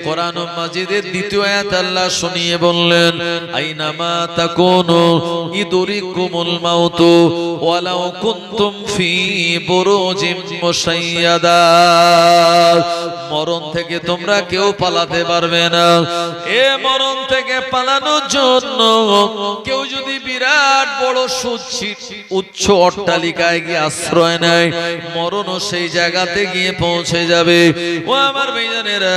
কোরআন মাজিদের দ্বিতীয় আয়াত আল্লাহ শুনিয়ে বললেন আইনামা তাকুনু ইদরিকুমুল মাউত ওয়ালাউ কুনতুম ফি বুরুজিম মুশাইয়াদা। মরণ থেকে তোমরা কেউ পালাতে পারবে না। এ মরণ থেকে পালানোর জন্য কেউ যদি বিরাট বড় উচ্চ অট্টালিকায় গিয়ে আশ্রয় নেয়, মরণও সেই জায়গাতে গিয়ে পৌঁছে যাবে। ও আমার ভাইজানেরা,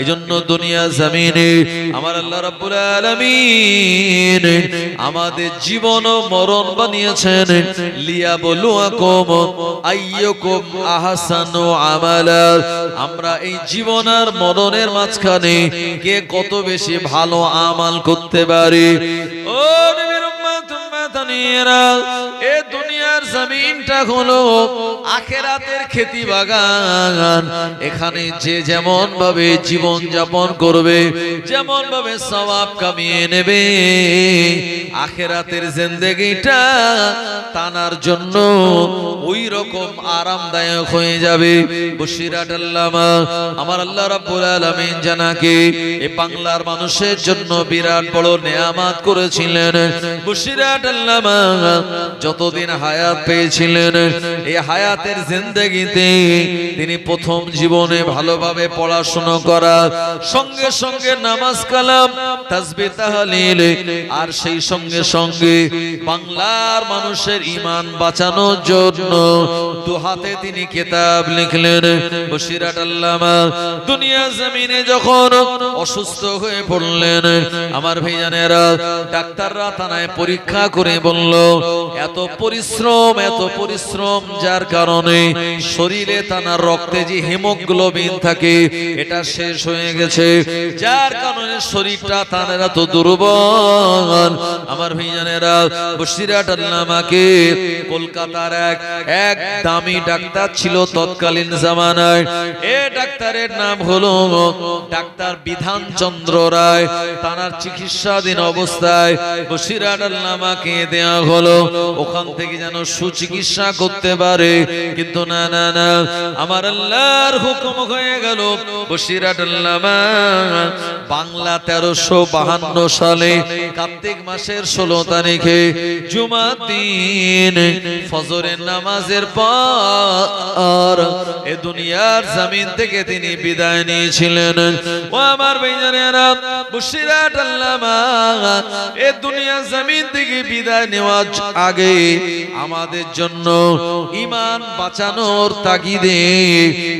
এজন্য দুনিয়া জমিনে আমার আল্লাহ রাব্বুল আলামিন আমাদের জীবন ও মরণ বানিয়েছেন লিয়াবলুয়াকুম আইয়ুকুম আহসানু আমালা। আমরা এই জীবন আর মরণের মাঝখানে কে কত বেশি ভালো আমাল করতে পারি। ও নবীর উম্মত উম্মতানিরা, এ দুনিয়ার জমিনটা হলো আখিরাতের খেতি বাগান। এখানে যে যেমন ভাবে জীবন যাপন করবে, যেমন ভাবে সওয়াব কামিয়ে নেবে, আখিরাতের জিন্দেগিটা তানার জন্য ওই রকম আরামদায়ক হয়ে যাবে। বশিরাত আল্লামা আমার আল্লাহ রাব্বুল আলামিন জানাকে এই বাংলার মানুষের জন্য বিরাট বড় নেয়ামত করেছিলেন। বশিরাত আল্লামা যতদিন হায়াত পেয়েছিলেন, এই হায়াতের জিন্দেগিতে তিনি প্রথম জীবনে ভালোভাবে পড়াশোনা করা, সঙ্গে সঙ্গে নামাজ কালাম তাসবিহ তাহলিল, আর সেই সঙ্গে সঙ্গে বাংলার মানুষের ঈমান বাঁচানোর জন্য দুহাতে তিনি কিতাব লিখলেন। বশিরাত আল্লামা দুনিয়া জমিনে যখন অসুস্থ হয়ে পড়লেন, আমার ভাইজানেরা, ডাক্তাররা থানায় পরীক্ষা করে বলল এত পরিশ্রম যার কারণে শরীরে তানার রক্তে যে হিমোগ্লোবিন থাকে এটা শেষ হয়ে গেছে, যার কারণে শরীরটা তানার এত দুর্বল। আমার ভাইজানেরা, বশিরাত আল্লামাকে কলকাতার এক দামি ডাক্তার ছিল তৎকালীন জামানায়। এ ডাক্তারের নাম হলো ডাক্তার বিধান চন্দ্র রায়। তানার চিকিৎসাধীন অবস্থায় বশিরাত আল্লামাকে দেয়া হলো ওখান থেকে যেন সুচিকিৎসা করতে পারে, কিন্তু না না না, আমার আল্লাহর হুকুম হয়ে গেল বশিরাত আল্লামা বাংলা 1352 সালে কার্তিক মাসের 16 তারিখে জুমার দিন ফজরের নামাজের পর এ দুনিয়ার জমিন থেকে তিনি বিদায় নিয়েছিলেন। ও আমার ভাইজানেরা, বশিরাত আল্লামা এ দুনিয়ার জমিন থেকে বিদায় নেওয়ার আগে আমাদের জন্য ঈমান বাঁচানোর তাগিদে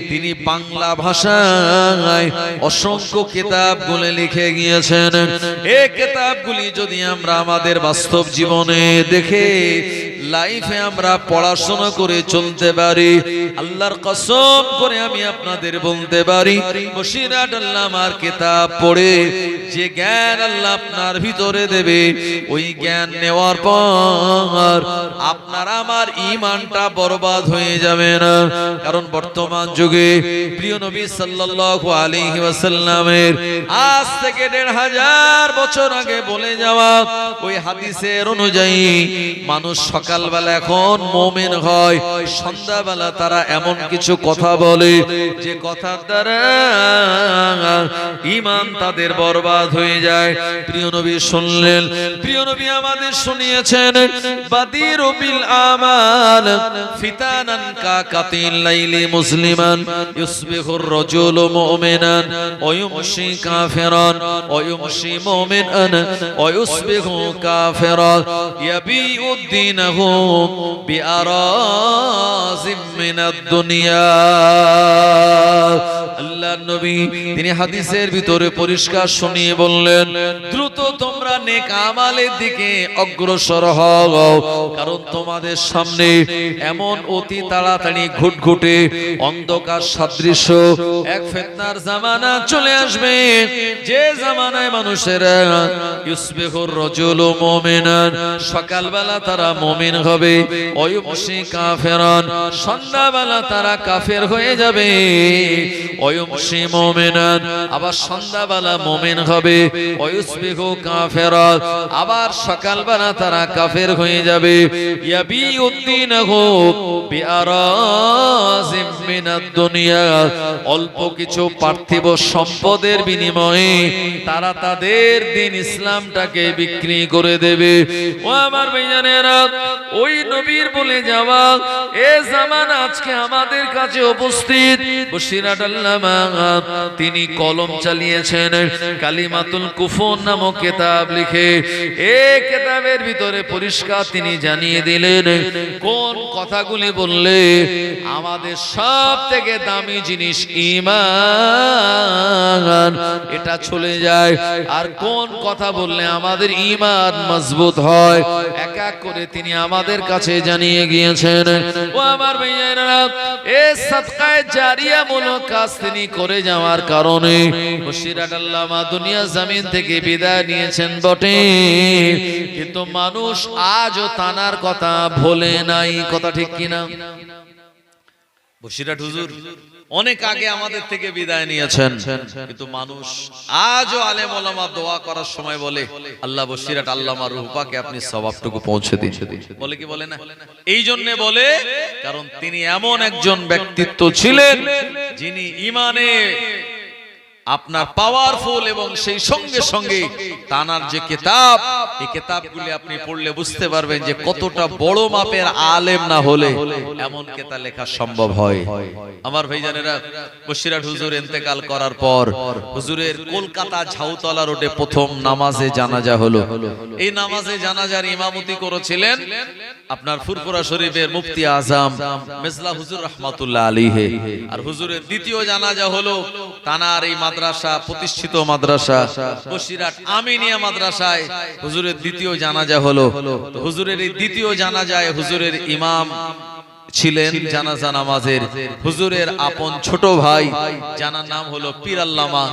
তিনি বাংলা ভাষায় অসংখ্য কিতাবগুলো লিখে গিয়েছেন। এই কিতাবগুলি যদি আমরা আমাদের বাস্তব জীবনে দেখে লাইফে আমরা পড়াশোনা করে চলতে পারি, আল্লাহর কসম করে আমি আপনাদের বলতে পারি, বশিরাত আল্লামার কিতাব পড়ে যে জ্ঞান আল্লাহ আপনার ভিতরে দেবে, ওই জ্ঞান নেওয়ার পর আপনার আমার ঈমানটা বরবাদ হয়ে যাবে না। কারণ বর্তমান যুগে প্রিয় নবী সাল্লাল্লাহু আলাইহি ওয়াসাল্লামের আজ থেকে 1500 বছর আগে বলে যাওয়া ওই হাদিসের অনুযায়ী মানুষ সকালবেলা এখন মুমিন হয়, সন্ধ্যাবেলা তারা এমন কিছু কথা বলে যে কথার দ্বারা ঈমান তাদের বরবাদ হয়ে যায়। প্রিয় নবী শুনলেন, প্রিয় নবী আমাদের শুনিয়েছেন, বাদিরু বিল আমাল ফিতানান কা কাতিল লাইলি মুসলিমান ইউসবিহুর রাজুলু মুমিনান ওয়া ইউমশি কাফিরান ওয়া ইউমশি মুমিনান ওয়া ইউসবিহু কাফিরান ইয়াবিউদ দীনাহু বিআরাজিম মিনাদ দুনিয়া। আল্লাহর নবী তিনি হাদিসের ভিতরে পরিষ্কার শুনিয়ে বললেন, দ্রুত তোমরা নেক আমলের দিকে অগ্রসর হও, কারণ তোমাদের সামনে এমন অতি তাড়াতাড়ি ঘুটঘুটে অন্ধকার সাদৃশ্য এক ফিতনার জামানা চলে আসবে, যে জামানায় মানুষেরা ইউসবিহুর রাজুলু মুমিনান, সকালবেলা তারা মুমিন হবে, ওয়া ইউমশি কাফিরান, সন্ধ্যাবেলা তারা কাফের হয়ে যাবে, ওয়া ইউমশি মুমিনান, আবার সন্ধ্যাবেলা মুমিন হবে, ওয়ায়ুসবিহু কাফিরা, আবার সকালবেলা তারা কাফের হয়ে যাবে। ইয়াবিউদ্দিনহু বিআরাজিম মিনাদ দুনিয়া, অল্প কিছু পার্থিব সম্পদের বিনিময়ে তারা তাদের দিন ইসলামটাকে বিক্রি করে দেবে। ও আমার ভাইজানেরা, ওই নবীর বলে যাওয়া এ জামানা আজকে আমাদের কাছে উপস্থিত। বশিরাত আল্লামা তিনি কলম চালিয়েছেন, কালিমাতুল কুফর নামক কিতাব লিখে। এই কিতাবের ভিতরে পরিষ্কার তিনি জানিয়ে দিলেন কোন কথাগুলি বললে আমাদের সব থেকে দামি জিনিস ঈমান এটা চলে যায়, আর কোন কথা বললে আমাদের ঈমান মজবুত হয়, এক এক করে তিনি আমাদের কাছে জানিয়ে গিয়েছেন। ও আমার ভাইয়েরা, এই সাদকায়ে জারিয়া মূলক কাজ তিনি করে যাওয়ার কারণে বশিরাত আল্লামা দুনিয়া জমিন থেকে বিদায় নিয়েছেন বটে, কিন্তু মানুষ আজও তানার কথা ভোলে নাই। কথা ঠিক কিনা? বশিরাত হুজুর অনেক আগে আমাদের থেকে বিদায় নিয়েছেন, কিন্তু মানুষ আজও আলেম ওলামা দোয়া করার সময় বলে, আল্লাহ বশিরাত আল্লামা রূহ পাকে আপনি সওয়াবটুকু পৌঁছে দিন। বলে কি বলে না? এই জন্য বলে, কারণ তিনি এমন একজন ব্যক্তিত্ব ছিলেন যিনি ঈমানে আপনার পাওয়ারফুল, এবং সেই সঙ্গে সঙ্গে তানার যে কিতাব, এই কিতাবগুলি আপনি পড়লে বুঝতে পারবেন যে কতটা বড় মাপের আলেম না হলে এমন কিতাব লেখা সম্ভব হয়। আমার ভাইজানেরা, বশিরাত হুজুর ইন্তেকাল করার পর হুজুরের কলকাতা ঝাউতলা রোডে প্রথম নামাজে জানাজা হলো। এই নামাজে জানাজার ইমামতি করেছিলেন আপনার ফুরফুরা শরীফের মুফতি আজম মেজলা হুজুর রাহমাতুল্লাহ আলাইহি। আর হুজুরের দ্বিতীয় জানাজা হলো তানার এই মাদ্রাসা, প্রতিষ্ঠিত মাদ্রাসা বশিরাত আমিনিয়া মাদ্রাসায় হুজুরের দ্বিতীয় জানাজা হলো। তো হুজুরের এই দ্বিতীয় জানাজায় হুজুরের ইমাম ছিলেন জানাজা নামাজের হুজুরের আপন ছোট ভাই, জানার নাম হলো পীর আল্লামা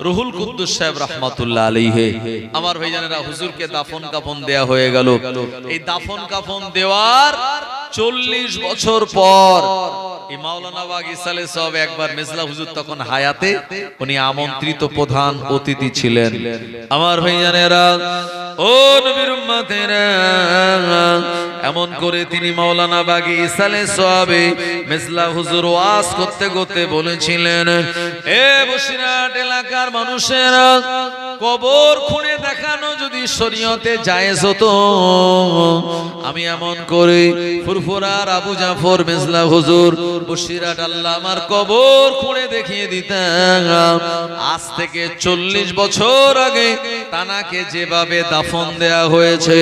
রুহুল কুদ্দুস সাহেব রাহমাতুল্লাহ আলাইহি। আমার ভাইজানেরা, হুজুরকে দাফন কাফন দেয়া হয়ে গেল। এই দাফন কাফন দেওয়ার 40 বছর পর এই মাওলানা বাগী সালেহ সাহেব একবার মেজলা হুজুর তখন হায়াতে, উনি আমন্ত্রিত প্রধান অতিথি ছিলেন। আমার ভাইজানেরা, ও নবীর উম্মতেরা, এমন করে তিনি মাওলানা বাগী সালেহ সাহেব মেজলা হুজুর ওয়াজ করতে করতে বলেছিলেন, এ বশিরাট এলাকার মানুষেরা, কবর খুঁড়ে দেখানো যদি শরীয়তে জায়েজ হতো, আমি এমন করে ফুরফুরার আবু জাফর মেজলা হুজুর বশিরাট আল্লামার কবর খুঁড়ে দেখিয়ে দিতাম। আজ থেকে 40 বছর আগে তানাকে যেভাবে দাফন দেয়া হয়েছে,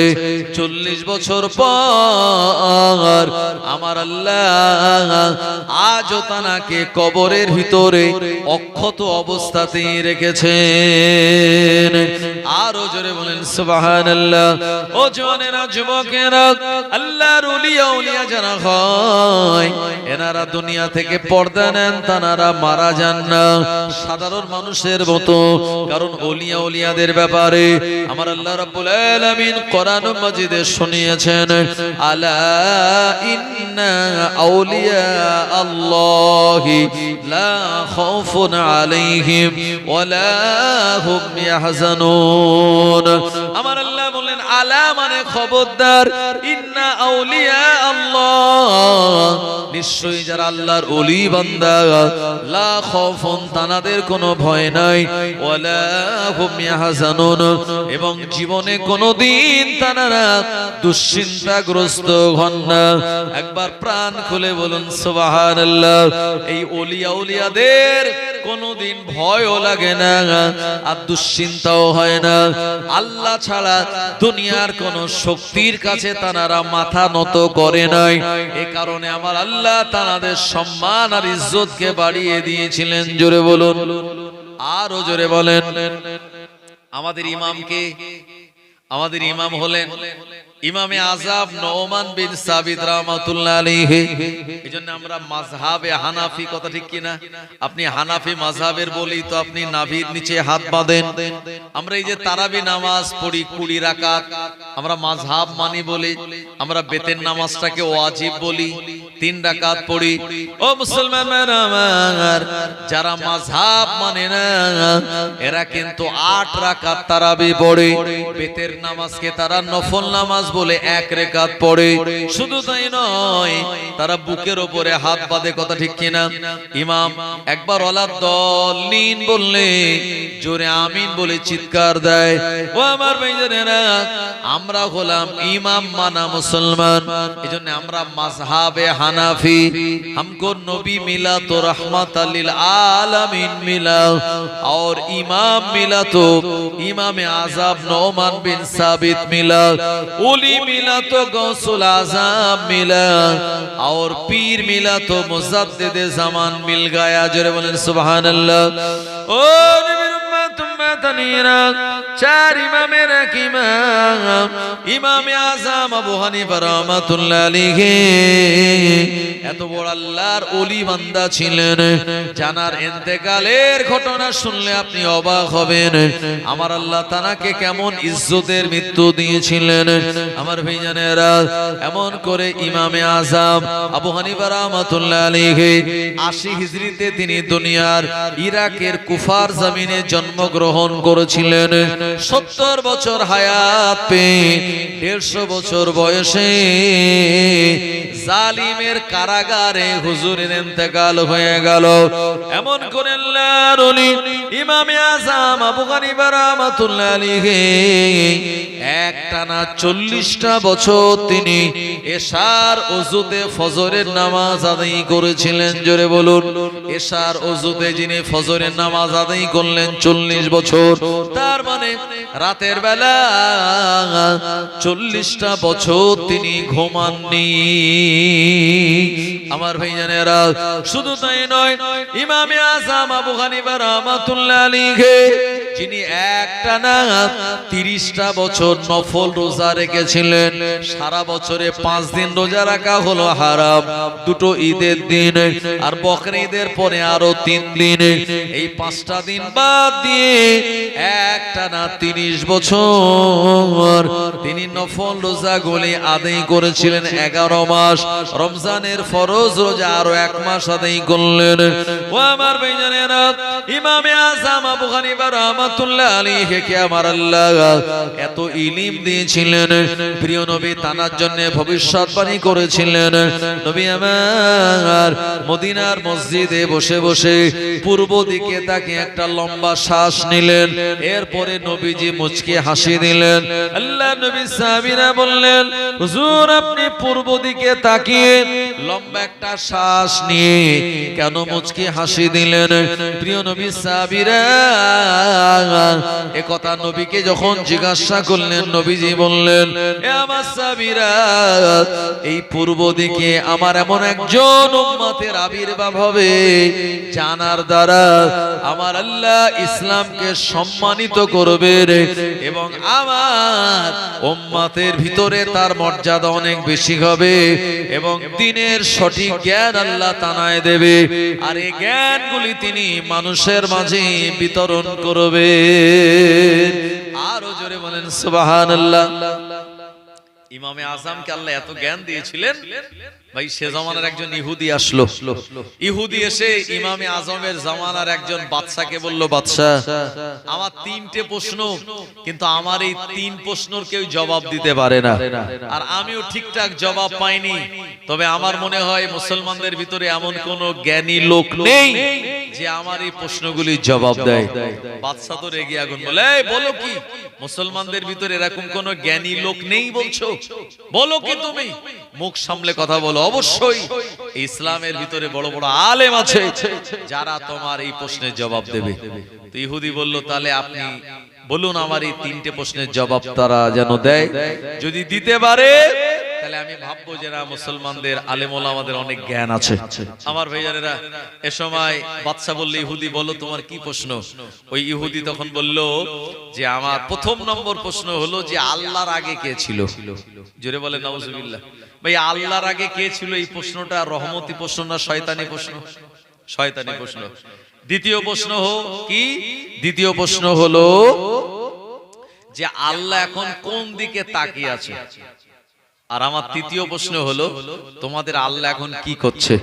40 বছর পর আমার আল্লাহ আজও তানাকে কবরের ভিতরে অক্ষত অবস্থাতেই রেখেছেন। আরো জোরে বলেন সুবহানাল্লাহ। ও জওয়ানেরা, যুবকেরা, আল্লাহর ওলিয়া ওলিয়া যারা হয়, এনারা দুনিয়া থেকে পর্দা নেন, তানারা মারা যান না সাধারণ মানুষের মতো। কারণ ওলিয়া ওলিয়াদের ব্যাপারে আমার আল্লাহ রাব্বুল আলামিন কোরআন মাজিদে শুনিয়েছেন, আলা ইন্না আউলিয়া আল্লাহি লা খাউফুন আলাইহিম ওয়ালা হুম ইয়াহজানুন। আমার আল্লাহ বলেন, আলা মানে খবরদার, ইন্না আউলিয়া আল্লাহ, নিশ্চয়ই যারা আল্লাহর ওলি বান্দা, লা খাউফুন, তানাদের কোনো ভয় নাই, ওয়ালা হুম ইয়াহজানুন, এবং জীবনে কোনোদিন তারা দুশ্চিন্তাগ্রস্ত হন না। একবার প্রাণ খুলে বলুন সুবহানাল্লাহ। এই ওলিয়া ওলিয়াদের কোনোদিন ভয়ও লাগে না, আর দুশ্চিন্তাও হয় না। আল্লাহ ছাড়া দুনিয়ার কোন শক্তির কাছে তারা মাথা নত করে নাই। এই কারণে আমার আল্লাহ তাদের সম্মান আর ইজ্জতকে বাড়িয়ে দিয়েছিলেন। জোরে বলুন, আরো জোরে বলেন। আমাদের ইমামকে, আমাদের ইমাম হলেন ইমামে আযম নোমান বিন সাবিত রাহমাতুল্লাহ আলাইহি। এজন্য আমরা মাযহাবে হানাফি, কথা ঠিক কিনা? আপনি হানাফি মাযহাবের বলি তো আপনি নাভির নিচে হাত বাঁধেন। আমরা এই যে তারাবি নামাজ পড়ি 20 রাকাত, আমরা মাযহাব মানি বলি। আমরা বেতের নামাজটাকে ওয়াজিব বলি। 3 রাকাত পড়ি। ও মুসলমানেরা আমার, যারা মাযহাব মানে না এরা কিন্তু 8 রাকাত তারাবি পড়ে। বেতের নামাজকে তারা নফল নামাজ বলে 1 রাকাত পড়ে। শুধু তাই নয়, তারা বুকের উপরে হাত বাঁধে, কথা ঠিক কিনা? ইমাম একবার ওয়ালাদ দলিন বললে জোরে আমিন বলে চিৎকার দেয়। ও আমার ভাইজানেরা, আমরা হলাম ইমাম মানা মুসলমান, এজন্য আমরা মাযহাবে হানাফি। हमको नबी मिला तो रहमत लिल आलमीन मिला, और इमाम मिला तो इमाम आज़म नौमान बिन साबित मिला, ओली मिला तो गौसुल आज़म मिला, और पीर मिला तो मुजद्दिद ज़मान मिल गया। जोरे बोलें सुभान अल्लाह। ओ चार इमामेर एक इमाम, इमाम आज़म अबू हनीफा रहमतुल्लाह अलैहि এত বড় আল্লাহর ওলি বান্দা ছিলেন, জানার ইন্তেকালের ঘটনা শুনলে আপনি অবাক হবেন। আমার আল্লাহ তানাকে কেমন ইজ্জতের মৃত্যু দিয়েছিলেন। আমার ভাইজানেরা, এমন করে ইমামে আযম আবু হানিফা রাহমাতুল্লাহ আলাইহি 80 হিজরিতে তিনি দুনিয়ার ইরাকের কুফার জমিনে জন্মগ্রহণ করেছিলেন। 70 বছর হায়াত পেয়ে 150 বছর বয়সে জালিমের কারাগারে হুজুরের ইন্তেকাল হয়ে গেল। এমন করে আল্লাহর ওলি ইমামে আযম আবু হানিফা রাহমাতুল্লাহ আলাইহি একটানা 40টা বছর তিনি এশার ওযুতে ফজরের নামাজ আদায় করেছিলেন। জোরে বলুন, এশার ওযুতে যিনি ফজরের নামাজ আদায় করলেন 40 বছর, তার মানে রাতের বেলা 40টা বছর তিনি ঘুমাননি। আমার ভাইজানেরা, শুধু তাই নয়, ইমামে আযম আবু হানিফা রাহমাতুল্লাহ আলাইহি যিনি একটানা 30টা বছর নফল রোজা রেখেছিলেন। সারা বছরে 5 দিন রোজা রাখা হলো হারাম, 2টো ঈদের দিন আর বকরা ঈদের পরে আরো 3 দিন, এই 5টা দিন বাদ দিয়ে একটানা 30 বছর তিনি নফল রোজা গুলি আদায় করেছিলেন। 11 মাস রমজানের ফরজ রোজা আরো 1 মাস আদায় করলেন। ও আমার ভাইজানেরা, ইমামে আযম আবু হানিফা রাহমাতুল্লাহ আলাইহি কে আমার আল্লাহ এত ইলম দিয়েছিলেন। প্রিয় নবী তানার জন্য ভবিষ্যৎবাণী করেছিলেন। নবী আমার মদিনার মসজিদে বসে বসে পূর্ব দিকে তাকে একটা লম্বা শ্বাস নিলেন। এরপরে নবীজি মুচকি হাসি দিলেন। আল্লাহ নবী সাহাবীরা বললেন, হুজুর আপনি পূর্ব দিকে তাকিয়ে লম্বা একটা শ্বাস নিয়ে কেন মুচকি হাসি দিলেন? প্রিয় নবী সাহাবীরা এ কথা নবীকে যখন জিজ্ঞাসা করলেন, নবীজি বললেন, এ আমার সাহাবীরা, এই পূর্ব দিকে আমার এমন একজন উম্মতের আবির্ভাব হবে জানার দ্বারা আমার আল্লাহ ইসলামকে সম্মানিত করবে এবং আমার উম্মতের ভিতরে তার মর্যাদা অনেক বেশি হবে এবং দ্বীনের সঠিক জ্ঞান আল্লাহ তানায় দেবে, আর এই জ্ঞানগুলি তিনি মানুষের মাঝে বিতরণ করবে। আরো জোরে বলেন সুবহানাল্লাহ। ইমামে আযমকে আল্লাহ এত জ্ঞান দিয়েছিলেন। ভাই, সে জামানার একজন ইহুদি আসলো। ইহুদি এসে ইমামে আযমের জামানার একজন বাদশাকে বলল, বাদশা, আমার 3টে প্রশ্ন, কিন্তু আমার এই 3 প্রশ্নের কেউ জবাব দিতে পারে না, আর আমিও ঠিকঠাক জবাব পাইনি। তবে আমার মনে হয় মুসলমানদের ভিতরে এমন কোন জ্ঞানী লোক নেই যে আমার এই প্রশ্নগুলির জবাব দেয়। বাদশা তো রেগে আগুন, বলে, বলো কি, মুসলমানদের ভিতরে এরকম কোন জ্ঞানী লোক নেই বলছো? বলো কি তুমি? মুখ সামলে কথা বলো। অবশ্যই ইসলামের ভিতরে বড় বড় আলেম আছে যারা তোমার এই প্রশ্নের জবাব দেবে। তো ইহুদি বলল, তাহলে আপনি বলুন আমার এই 3টে প্রশ্নের জবাব তারা যেন দেয়। যদি দিতে পারে তাহলে আমি ভাববো যে না, মুসলমানদের আলেম ওলামাদের অনেক জ্ঞান আছে। আমার ভাইজানেরা, এ সময় বাদশা বলল, ইহুদি বলো তোমার কি প্রশ্ন? ওই ইহুদি তখন বলল যে আমার প্রথম নম্বর প্রশ্ন হলো যে আল্লাহর আগে কে ছিল? জোরে বলেন নাউজুবিল্লাহ। ভাই, আল্লাহর আগে কে ছিল? এই প্রশ্নটা রহমতি প্রশ্ন না শয়তানি প্রশ্ন? শয়তানি প্রশ্ন। দ্বিতীয় প্রশ্ন কি? দ্বিতীয় প্রশ্ন হলো যে আল্লাহ এখন কোন দিকে তাকিয়ে আছে? আর আমার তৃতীয় প্রশ্ন হলো, তোমাদের আল্লাহ এখন কি করছে?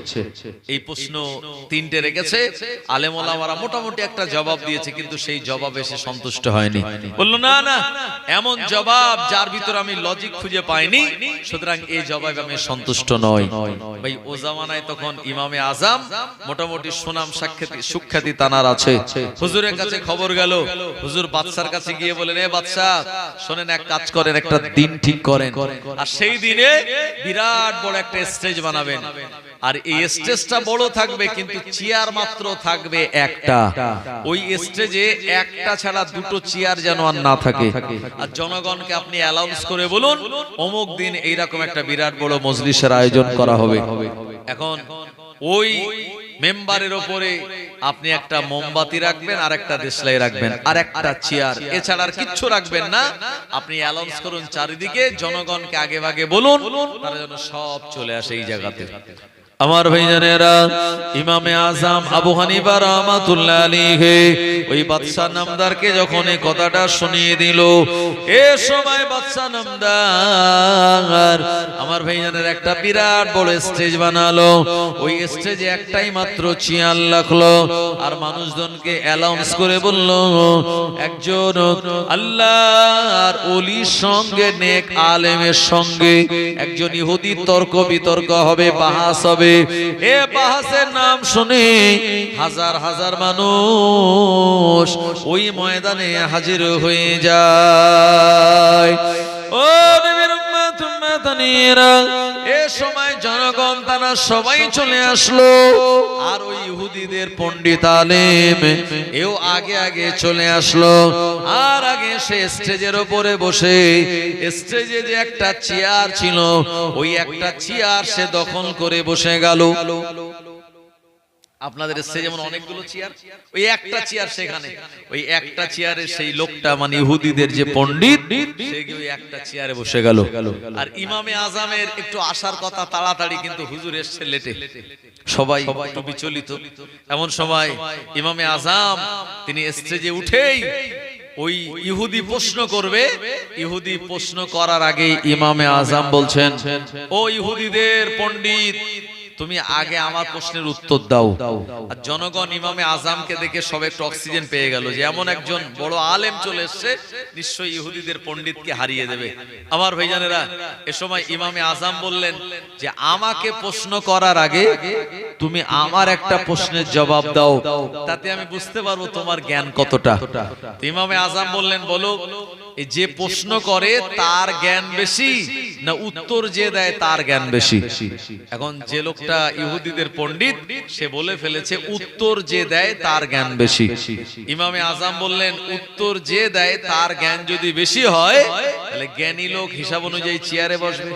এই প্রশ্ন তিনটে রেখেছে। আলেম ওলামারা মোটামুটি একটা জবাব দিয়েছে, কিন্তু সেই জবাবে সে সন্তুষ্ট হয়নি। বললো না না, এমন জবাব যার ভিতরে আমি লজিক খুঁজে পাইনি, সুতরাং এই জবাবে আমি সন্তুষ্ট নই। ভাই ও জামানায় তখন ইমামে আজম মোটামুটি সুনাম সুখ্যাতি তানার আছে। হুজুরের কাছে খবর গেল, হুজুর বাদশার কাছে গিয়ে বলেন, এ বাদশা শোনেন, এক কাজ করেন, একটা দিন ঠিক করেন, আর সেই দিনে বিরাট বড় একটা স্টেজ বানাবেন, আর এই স্টেজটা বড় থাকবে কিন্তু চেয়ার মাত্র থাকবে একটা। ওই স্টেজে একটা ছাড়া দুটো চেয়ার যেন আর না থাকে। আর জনগণকে আপনি অ্যালাউন্স করে বলুন অমুক দিন এইরকম একটা বিরাট বড় মজলিসের আয়োজন করা হবে। এখন ওই মেম্বারের উপরে আপনি একটা মোমবাতি রাখবেন, আর একটা দেশলাই রাখবেন, আর একটা চেয়ার, এছাড়া আর কিচ্ছু রাখবেন না। আপনি অ্যালাউন্স করুন চারিদিকে, জনগণকে আগে ভাগে বলুন, তারা যেন সব চলে আসে এই জায়গাতে। আমার ভাইজানেরা, ইমামে আজম আবু হানিফা রাহমাতুল্লাহ আলাইহি ওই বাদশা নামদারকে যখন এই কথাটা শুনিয়ে দিল, এ সময় বাদশা নামদার আমার ভাইজানের একটা বিরাট বড় স্টেজ বানালো। ওই স্টেজে একটাই মাত্র চেয়ার রাখলো, আর মানুষজনকে অ্যালাউন্স করে বলল, একজন আল্লাহর ওলির সঙ্গে, নেক আলেমের সঙ্গে একজন ইহুদি তর্ক বিতর্ক হবে, বাহাস হবে। এ বাহাসের নাম শুনে হাজার হাজার মানুষ ওই ময়দানে হাজির হয়ে যায়। ও নবীর উম্মত উম্মতানিরা, এ সময় জনগণ তারা সবাই চলে আসলো, আর ওই ইহুদিদের পণ্ডিত আলেম এও আগে আগে চলে আসলো। আর আগে সে স্টেজের উপরে বসে, স্টেজে যে একটা চেয়ার ছিল, ওই একটা চেয়ার সে দখল করে বসে গেল। আপনাদের স্টেজে যেমন অনেকগুলো চেয়ার, ওই একটা চেয়ার সেখানে, ওই একটা চেয়ারে সেই লোকটা মানে ইহুদিদের যে পণ্ডিত, সে ওই একটা চেয়ারে বসে গেল। আর ইমামে আজমের একটু আসার কথা তাড়াতাড়ি, কিন্তু হুজুর এসছে লেটে, সবাই একটু বিচলিত। এমন সময় ইমামে আজম তিনি স্টেজে উঠেই ওই ইহুদি প্রশ্ন করবে, ইহুদি প্রশ্ন করার আগে ইমামে আজম বলছেন, ও ইহুদিদের পণ্ডিত, তুমি আগে আমার প্রশ্নের উত্তর দাও। আর জনগণ ইমামে আজমকে দেখে সব একটু অক্সিজেন পেয়ে গেল, যে এমন একজন বড় আলেম চলে এসেছে, নিশ্চয়ই ইহুদিদের পণ্ডিতকে হারিয়ে দেবে। আমার ভাইজানেরা, এ সময় ইমামে আজম বললেন যে আমাকে প্রশ্ন করার আগে তুমি আমার একটা প্রশ্নের জবাব দাও, তাতে আমি বুঝতে পারবো তোমার জ্ঞান কতটা। ইমামে আজম বললেন, বলো, যে প্রশ্ন করে তার জ্ঞান বেশি, না উত্তর যে দেয় তার জ্ঞান বেশি? এখন যে লোকটা ইহুদিদের পণ্ডিত, সে বলে ফেলেছে উত্তর যে দেয় তার জ্ঞান বেশি। ইমামে আজম বললেন, উত্তর যে দেয় তার জ্ঞান যদি বেশি হয়, তাহলে জ্ঞানী লোক হিসাব অনুযায়ী চেয়ারে বসবে।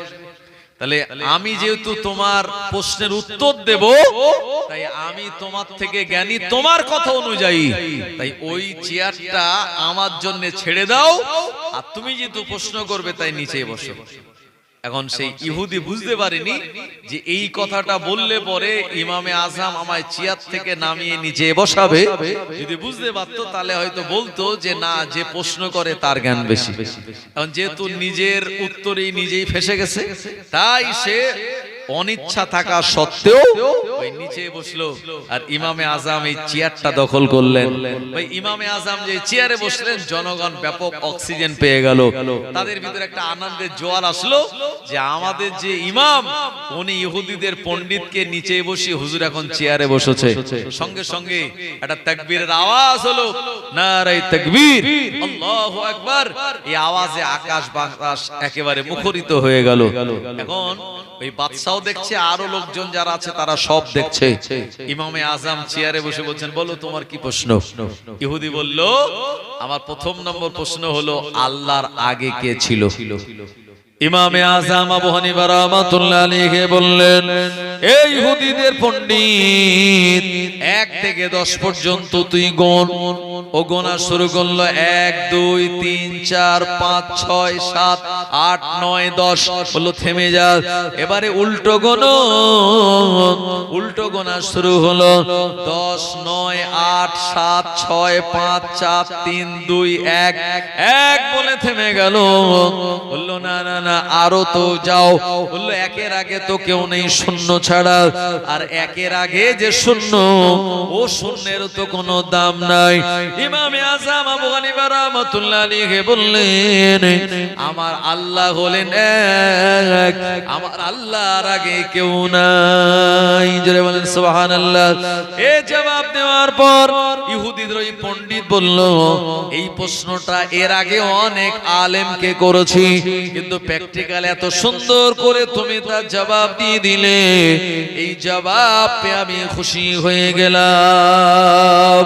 তাহলে আমি যেহেতু তোমার প্রশ্নের উত্তর দেব, তাই আমি তোমার থেকে জ্ঞানী তোমার কথা অনুযায়ী, তাই ওই চেয়ারটা আমার জন্য ছেড়ে দাও, আর তুমি যেহেতু প্রশ্ন করবে তাই নিচে বসো। এখন সেই ইহুদি বুঝতে পারেনি যে এই কথাটা বললে পরে ইমামে আজম আমায় চেয়ার থেকে নামিয়ে নিচে বসাবে। যদি বুঝতে পারতো তাহলে হয়তো বলতো যে না, যে প্রশ্ন করে তার জ্ঞান বেশি। এখন যেহেতু নিজের উত্তরেই নিজেই ফেসে গেছে, তাই সে অনিচ্ছা থাকা সত্ত্বেও ওই নিচে বসলো, আর ইমামে আজম এই চেয়ারটা দখল করলেন। ভাই ইমামে আজম যে চেয়ারে বসলেন, জনগণ ব্যাপক অক্সিজেন পেয়ে গেল, তাদের ভিতরে একটা আনন্দের জোয়ার আসলো যে আমাদের যে ইমাম, উনি ইহুদিদের পণ্ডিতকে নিচে বসিয়ে হুজুর এখন চেয়ারে বসেছে। সঙ্গে সঙ্গে একটা তাকবীরের আওয়াজ হলো, নারে তাকবীর, আল্লাহু আকবার। এই আওয়াজে আকাশ বাতাস একেবারে মুখরিত হয়ে গেল। এখন ওই বাদশাও দেখছে, আরো লোকজন যারা আছে তারা সব দেখছে। ইমামে আজম চেয়ারে বসে বলছেন, বলো তোমার কি প্রশ্ন? ইহুদি বলল, আমার প্রথম নম্বর প্রশ্ন হলো আল্লাহর আগে কে ছিল? ইমামে আজম আবু হানিফা রাহমাতুল্লাহ আলাইহি বললেন, এই ইহুদিদের পণ্ডিত 1 থেকে 10 পর্যন্ত তুই গুণ। ও গোনা শুরু করলো 1 2 3 4 5 6 7 8 9 10, বললো থেমে যা। এবারে উল্টো গোনা, উল্টো গোনা শুরু হলো 10 9 8 7 6 5 4 3 2 1 1 বলে থেমে গেল। বললো না না না আরো তো যাও। বললো 1 এর আগে তো কেউ নেই শূন্য ছাড়া, আর 1 এর আগে যে শূন্য ও শূন্যের তো কোনো দাম নাই। ইমামে আযম আবু হানিফা রাহমাতুল্লাহ আলাইহি বললেন আমার আল্লাহ হলেন এক, আমার আল্লাহর আগে কেউ নাই। জোরে বলেন সুবহানাল্লাহ। এই জবাব দেওয়ার পর ইহুদিদের ওই পণ্ডিত বলল এই প্রশ্নটা এর আগে অনেক আলেমকে করেছি, কিন্তু প্র্যাকটিক্যাল এত সুন্দর করে তুমি তার জবাব দিয়ে দিলে, এই জবাব পেয়ে আমি খুশি হয়ে গেলাম।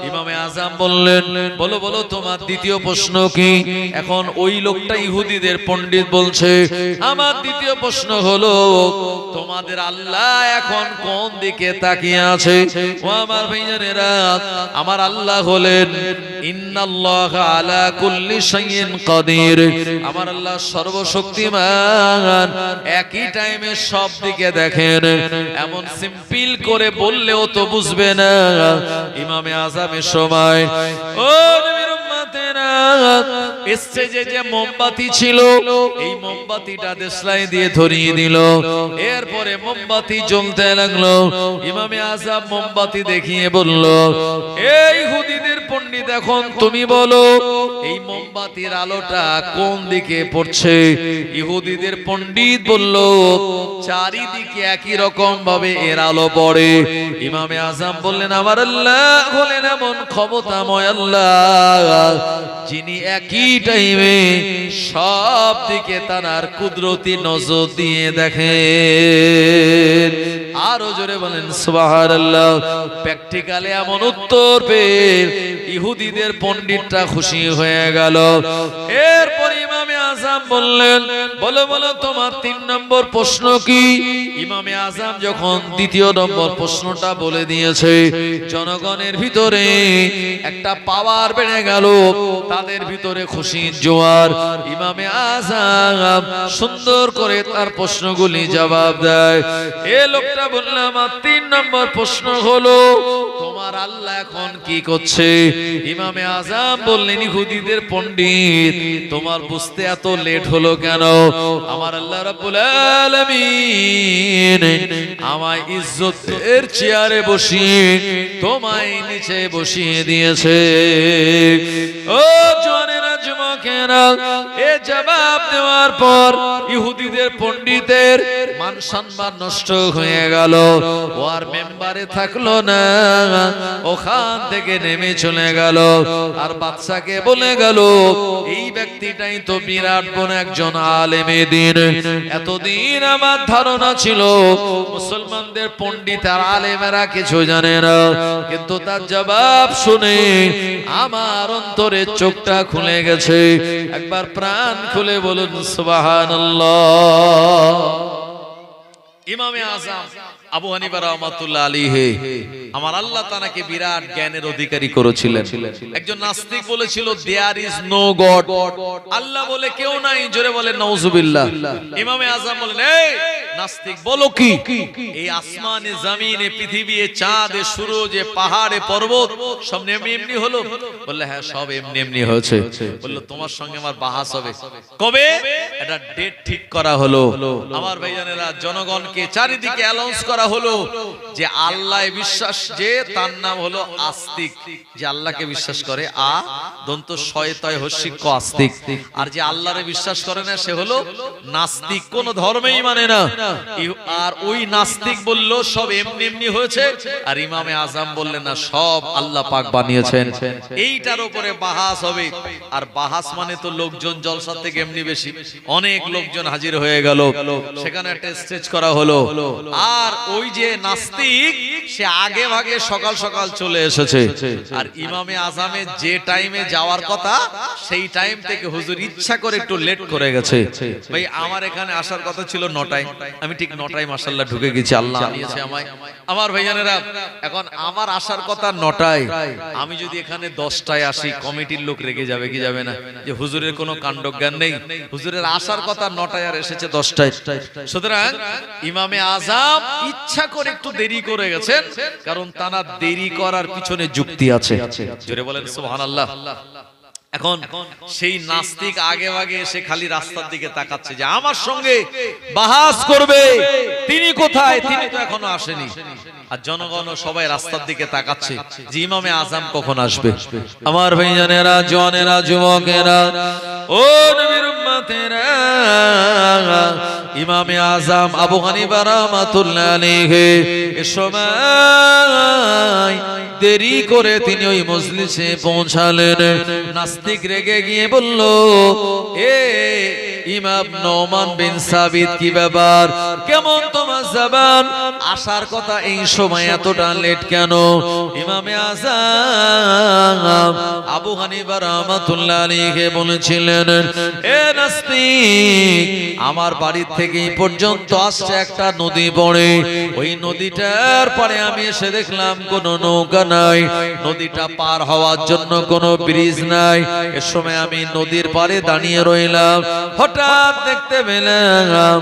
ইমামে আযম বললেন বলো বলো তোমার দ্বিতীয় প্রশ্ন কি? এখন ওই লোকটা ইহুদিদের পণ্ডিত বলছে আমার দ্বিতীয় প্রশ্ন হলো তোমাদের আল্লাহ এখন কোন দিকে তাকিয়ে আছে? ও আমার ভাইজানেরা, আমার আল্লাহ হলেন ইন্নাল্লাহা আলা কুল্লি শাইইন কাদির, আমার আল্লাহ সর্বশক্তিমান, একই টাইমে সব দিকে দেখেন। এমন সিম্পল করে বললেও তো বুঝবে না। ইমামে আযমের সময় ও নবীর উম্মতেরা স্টেজে যে মোমবাতি ছিল এই মোমবাতিটা দেশলাই দিয়ে ধরিয়ে দিল, এরপরে মোমবাতি জ্বলতে লাগলো। ইমামে আযম মোমবাতি দেখিয়ে বলল এই ইহুদিদের পণ্ডিত এখন তুমি বলো এই মোমবাতির আলোটা কোন দিকে পড়ছে? ইহুদিদের পণ্ডিত বলল চারিদিকে একই রকম ভাবে এর আলো পড়ে। ইমামে আযম বললেন আমার আল্লাহ হলেন এমন ক্ষমতাময় আল্লাহ যিনি একই টাইমে সব দিকে তার কুদরতি নজর দিয়ে দেখেন। আরো জোরে বলেন সুবহানাল্লাহ। প্র্যাকটিক্যালে এমন উত্তর পেয়ে ইহুদিদের পণ্ডিতটা খুশি হয়ে গেল। এরপর ইমামে আযম বললেন বলো বলো তোমার 3 নম্বর প্রশ্ন কি? ইমামে আযম যখন দ্বিতীয় নম্বর প্রশ্নটা বলে দিয়েছে, জনগণের ভিতরে একটা পাওয়ার বেড়ে গেল, তাদের ভিতরে খুশির জোয়ার। ইমামে আযম সুন্দর করে তার প্রশ্নগুলি জবাব দেয়। এই লোকটা বললাম আমার 3 নম্বর প্রশ্ন হলো তোমার আল্লাহ এখন কি করছে? ইমামে আযম বললেন ইহুদিদের পণ্ডিত তোমার বুঝতে এত লেট হলো কেন? আমার আল্লাহ রাব্বুল আলামিন আমায় ইজ্জতের চেয়ারে বসিয়ে তোমায় নিচে বসিয়ে দিয়েছে। ও জওয়ানেরা যুবকেরা, এ জবাব দেওয়ার পর ইহুদিদের পণ্ডিতের মান সম্মান নষ্ট হয়ে গেল। ও আর মেম্বারে থাকলো না, ওখান থেকে নেমে চলে গেল। আর বাদশাকে বলে গেল এই ব্যক্তিটাই তো বিরাট বড় একজন আলেমে দ্বীন। এতদিন আমার ধারণা ছিল মুসলমানদের পণ্ডিত আর আলেমেরা কিছু জানে না, কিন্তু তার জবাব শুনে আমার অন্তরে চোখটা খুলে গেছে। একবার প্রাণ খুলে বলুন সুবহানাল্লাহ। ইমামে আযম আবু হানিফা রাহমাতুল্লাহ আলাইহি আমার আল্লাহ তাআলাকে বিরাট জ্ঞানের অধিকারী করেছিলেন। একজন নাস্তিক বলেছিল দেয়ার ইজ নো গড, আল্লাহ বলে কেউ নাই। জোরে বলেন নাউজুবিল্লাহ। ইমামে আযম বলেন এই নাস্তিক বলো কি? এই আসমানে জমিনে পৃথিবী চাঁদে সূর্যে পাহাড়ে পর্বত সব এমনি এমনি হলো? বললে হ্যাঁ সব এমনি এমনি হয়েছে। বলল তোমার সঙ্গে আমার বাহাস হবে। কবে? এটা ডেট ঠিক করা হলো। আমার ভাইজানেরা, জনগণকে চারিদিকে অ্যানাউন্স করা হলো যে আল্লাহ বিশ্বাস, যে তার নাম হলো আস্তিক, যে আল্লাহকে বিশ্বাস করে আ দন্ত শয়তয় হস্যিক আস্তিক। আর যে আল্লাহরে বিশ্বাস করে না সে হলো নাস্তিক, কোন ধর্মেই মানে না। আর ওই নাস্তিক বলল সব এমনি এমনি হয়েছে, আর ইমামে আযম বললেন না সব আল্লাহ পাক বানিয়েছেন। এইটার উপরে বাহাস হবে। আর বাহাস মানে তো লোকজন জলসা থেকে এমনি বেশি, অনেক লোকজন হাজির হয়ে গেল, সেখানে একটা স্টেজ করা হলো। আর ওই যে নাস্তিক সে আগে ভাগে সকাল সকাল চলে এসেছে, আর ইমামে আযমের যে টাইমে যাওয়ার কথা সেই টাইম থেকে হুজুর ইচ্ছা করে একটু লেট করে গেছে। ভাই আমার এখানে আসার কথা ছিল 9টায়, আমি ঠিক 9টায় মাশাআল্লাহ ঢুকে গেছি, আল্লাহ নিয়েছে আমায়। আমার ভাইজানেরা, এখন আমার আসার কথা 9টায়, আমি যদি এখানে 10টায় আসি কমিটির লোক রেগে যাবে কি যাবে না, যে হুজুরের কোনো কাণ্ডজ্ঞান নেই। হুজুরের আসার কথা 9টায় আর এসেছে 10টায়। সুতরাং ইমামে আযম ইচ্ছা করে একটু দেরি করে গেছেন, কারণ তারা দেরি করার পিছনে যুক্তি আছে। জোরে বলেন সুবহানাল্লাহ। এখন সেই নাস্তিক আগে আগে এসে খালি রাস্তার দিকে তাকাচ্ছে যে আমার সঙ্গে বাহাস করবে, তিনি কোথায়, তিনি তো এখনো আসেনি। আর জনগণ সবাই রাস্তার দিকে তাকাচ্ছে যে ইমামে আযম কখন আসবে। আমার ভাইজানেরা, জওয়ানেরা, যুবকেরা, ও নবীর উম্মতেরা, ইমামে আযম আবু হানিফা রাহমাতুল্লাহ আলাইহি এর সময় দেরি করে তিনি ওই মজলিসে পৌঁছালেন। নাস্তিক রেগে গিয়ে বলল, এ ইমাম নোমান বিন সাবিত, কি ব্যাপার, কেমন তোমার জবান, আসার কথা এই সময় এতটা লেট কেন? ইমামে আযম আবু হানিফা রাহমাতুল্লাহ আলাইহি বলেছিলেন, এ নাস্তিক, আমার বাড়ি থেকে এই পর্যন্ত আসছে একটা নদী পড়ে, ওই নদীটার পরে আমি এসে দেখলাম কোনো নৌকা নাই, নদীটা পার হওয়ার জন্য কোনো ব্রিজ নাই। এর সময় আমি নদীর পাড়ে দাঁড়িয়ে রইলাম, হঠাৎ দেখতে পেলাম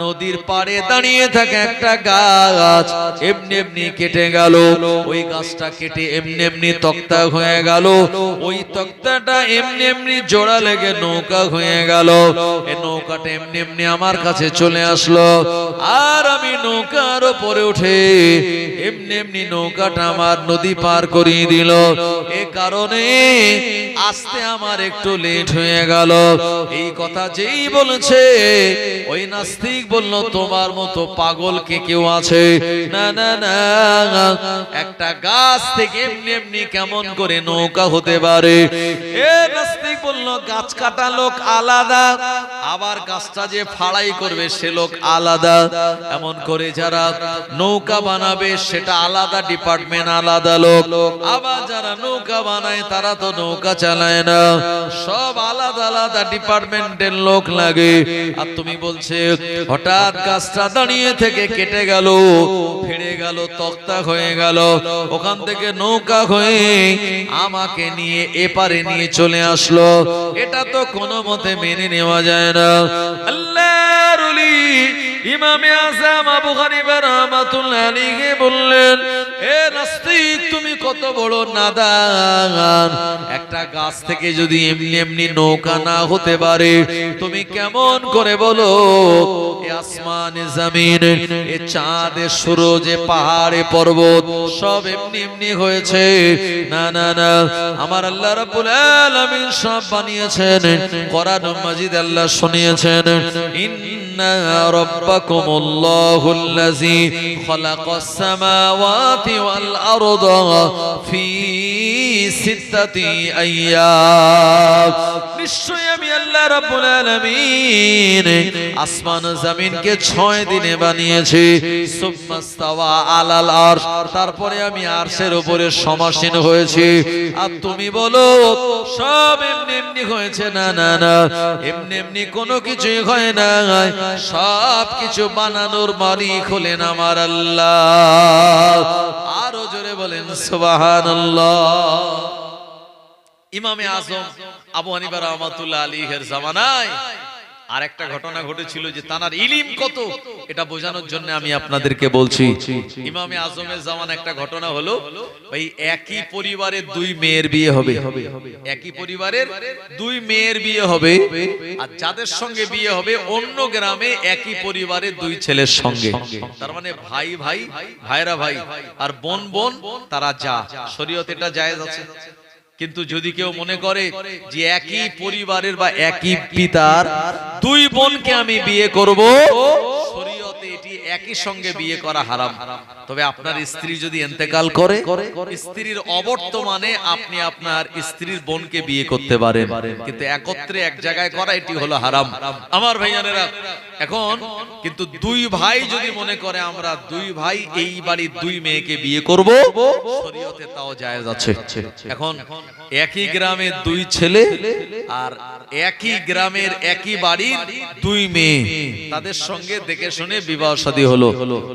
নদীর পাড়ে দাঁড়িয়ে থাকে একটা গাছ এমনি এমনি কেটে গেল, ওই গাছটা কেটে এমনি এমনি তক্তা হয়ে গেল, ওই তক্তাটা এমনি এমনি জোড়া লেগে নৌকা হয়ে গেল। এই নৌকাটা এমনি এমনি আমার কাছে চলে আসলো, আর আমি নৌকার উপরে উঠে এমনি এমনি নৌকাটা আমার নদী পার করিয়ে দিল। এ কারণে আসতে আমার একটু লেট হয়ে গেল। এই কথা যেই বলেছে, ওই নাস্তিক বলল, তোমার মতো পাগল কে কেউ আছে? না না না, একটা গাছ থেকে এমনি এমনি কেমন করে নৌকা হতে পারে? এ নাস্তিক বলল, গাছ কাটা লোক আলাদা, আবার গাছটা যে ফাড়াই করবে সে লোক আলাদা, এমন করে যারা নৌকা বানাবে সেটা আলাদা ডিপার্টমেন্ট, আলাদা লোক, আবার যারা নৌকা বানায় তারা তো নৌকা চালায় না, সব আলাদা আলাদা ডিপার্টমেন্টের লোক লাগে। আর তুমি বলছে হঠাৎ গাছটা দাঁড়িয়ে থেকে কেটে গেল, ফেড়ে গেল, তক্তা হয়ে গেল, ওখান থেকে নৌকা হয়ে আমাকে নিয়ে এপারে নিয়ে চলে আসলো, এটা তো কোনো মতে মেনে নেওয়া যায় না। আল্লাহর ওলি ইমামে আযম আবু হানিফা রাহমাতুল্লাহ আলাইহি বললেন, এ নাস্তিক, তুমি কত বড় নাদান, একটা গাছ থেকে যদি এমনি এমনি নৌকা না হতে পারে, তুমি কেমন করে বলো এ আসমানে জমিন, এ চাঁদে সূরজ, পাহাড়ে পর্বত সব এমনি এমনি হয়েছে? না না না, আমার আল্লাহ রাব্বুল আলামিন সব বানিয়েছেন। কোরআন মাজিদ আল্লাহ শুনিয়েছেন, ইন্না রাব্বাকুমুল্লাহুল্লাযী খালাকাস সামাওয়াতি ওয়াল আরদা ফি সিত্তাতি আইয়াম, নিশ্চয়ই আমি আল্লাহ রাব্বুল আলামিন আসমান জমিনকে 6 দিনে বানিয়েছি। সুম্মাস্তাওয়া আলাল আরশ, তারপরে আমি আরশের উপরে সমাসীন হয়েছি। আর তুমি বলো সব এমনি এমনি হয়েছে? না না না, এমনি এমনি কোনো কিছুই হয় না, সব কিছু বানানোর মালিক হলেন আমার আল্লাহ। আরো জোরে বলেন সুবহানাল্লাহ। ইমামে আযম আবু হানিফা রাহমাতুল্লাহ আলাইহির জামানায় আর একটা ঘটনা ঘটেছিল, যে তানার ইলম কত এটা বোঝানোর জন্য আমি আপনাদেরকে বলছি। ইমামে আযমের জামানায় একটা ঘটনা হলো, ভাই একই পরিবারের 2 মেয়ের বিয়ে হবে, একই পরিবারের 2 মেয়ের বিয়ে হবে, আর যাদের সঙ্গে বিয়ে হবে অন্য গ্রামে একই পরিবারের 2 ছেলের সঙ্গে। তার মানে ভাই ভাই, ভাইরা ভাই, আর বোন বোন, তারা যা। শরীয়তে এটা জায়েজ আছে। কিন্তু যদি কেউ মনে করে যে একই পরিবারের বা একই পিতার 2 বোনকে আমি বিয়ে করব, শরীয়তে এটি একই সঙ্গে বিয়ে করা হারাম। তবে আপনার স্ত্রী যদি ইন্তেকাল করে, স্ত্রীর অবর্তমানে আপনি আপনার স্ত্রীর বোনকে বিয়ে করতে পারেন, কিন্তু একত্রে এক জায়গায় করা এটি হলো হারাম। আমার ভাইয়ানেরা, এখন কিন্তু দুই ভাই যদি মনে করে আমরা দুই ভাই এই বাড়ির দুই মেয়েকে বিয়ে করব, শরীয়তে তাও জায়েজ আছে। এখন একই গ্রামের দুই ছেলে আর একই গ্রামের একই বাড়ির দুই মেয়ে, তাদের সঙ্গে দেখে শুনে বিবাহ শাদী হলো।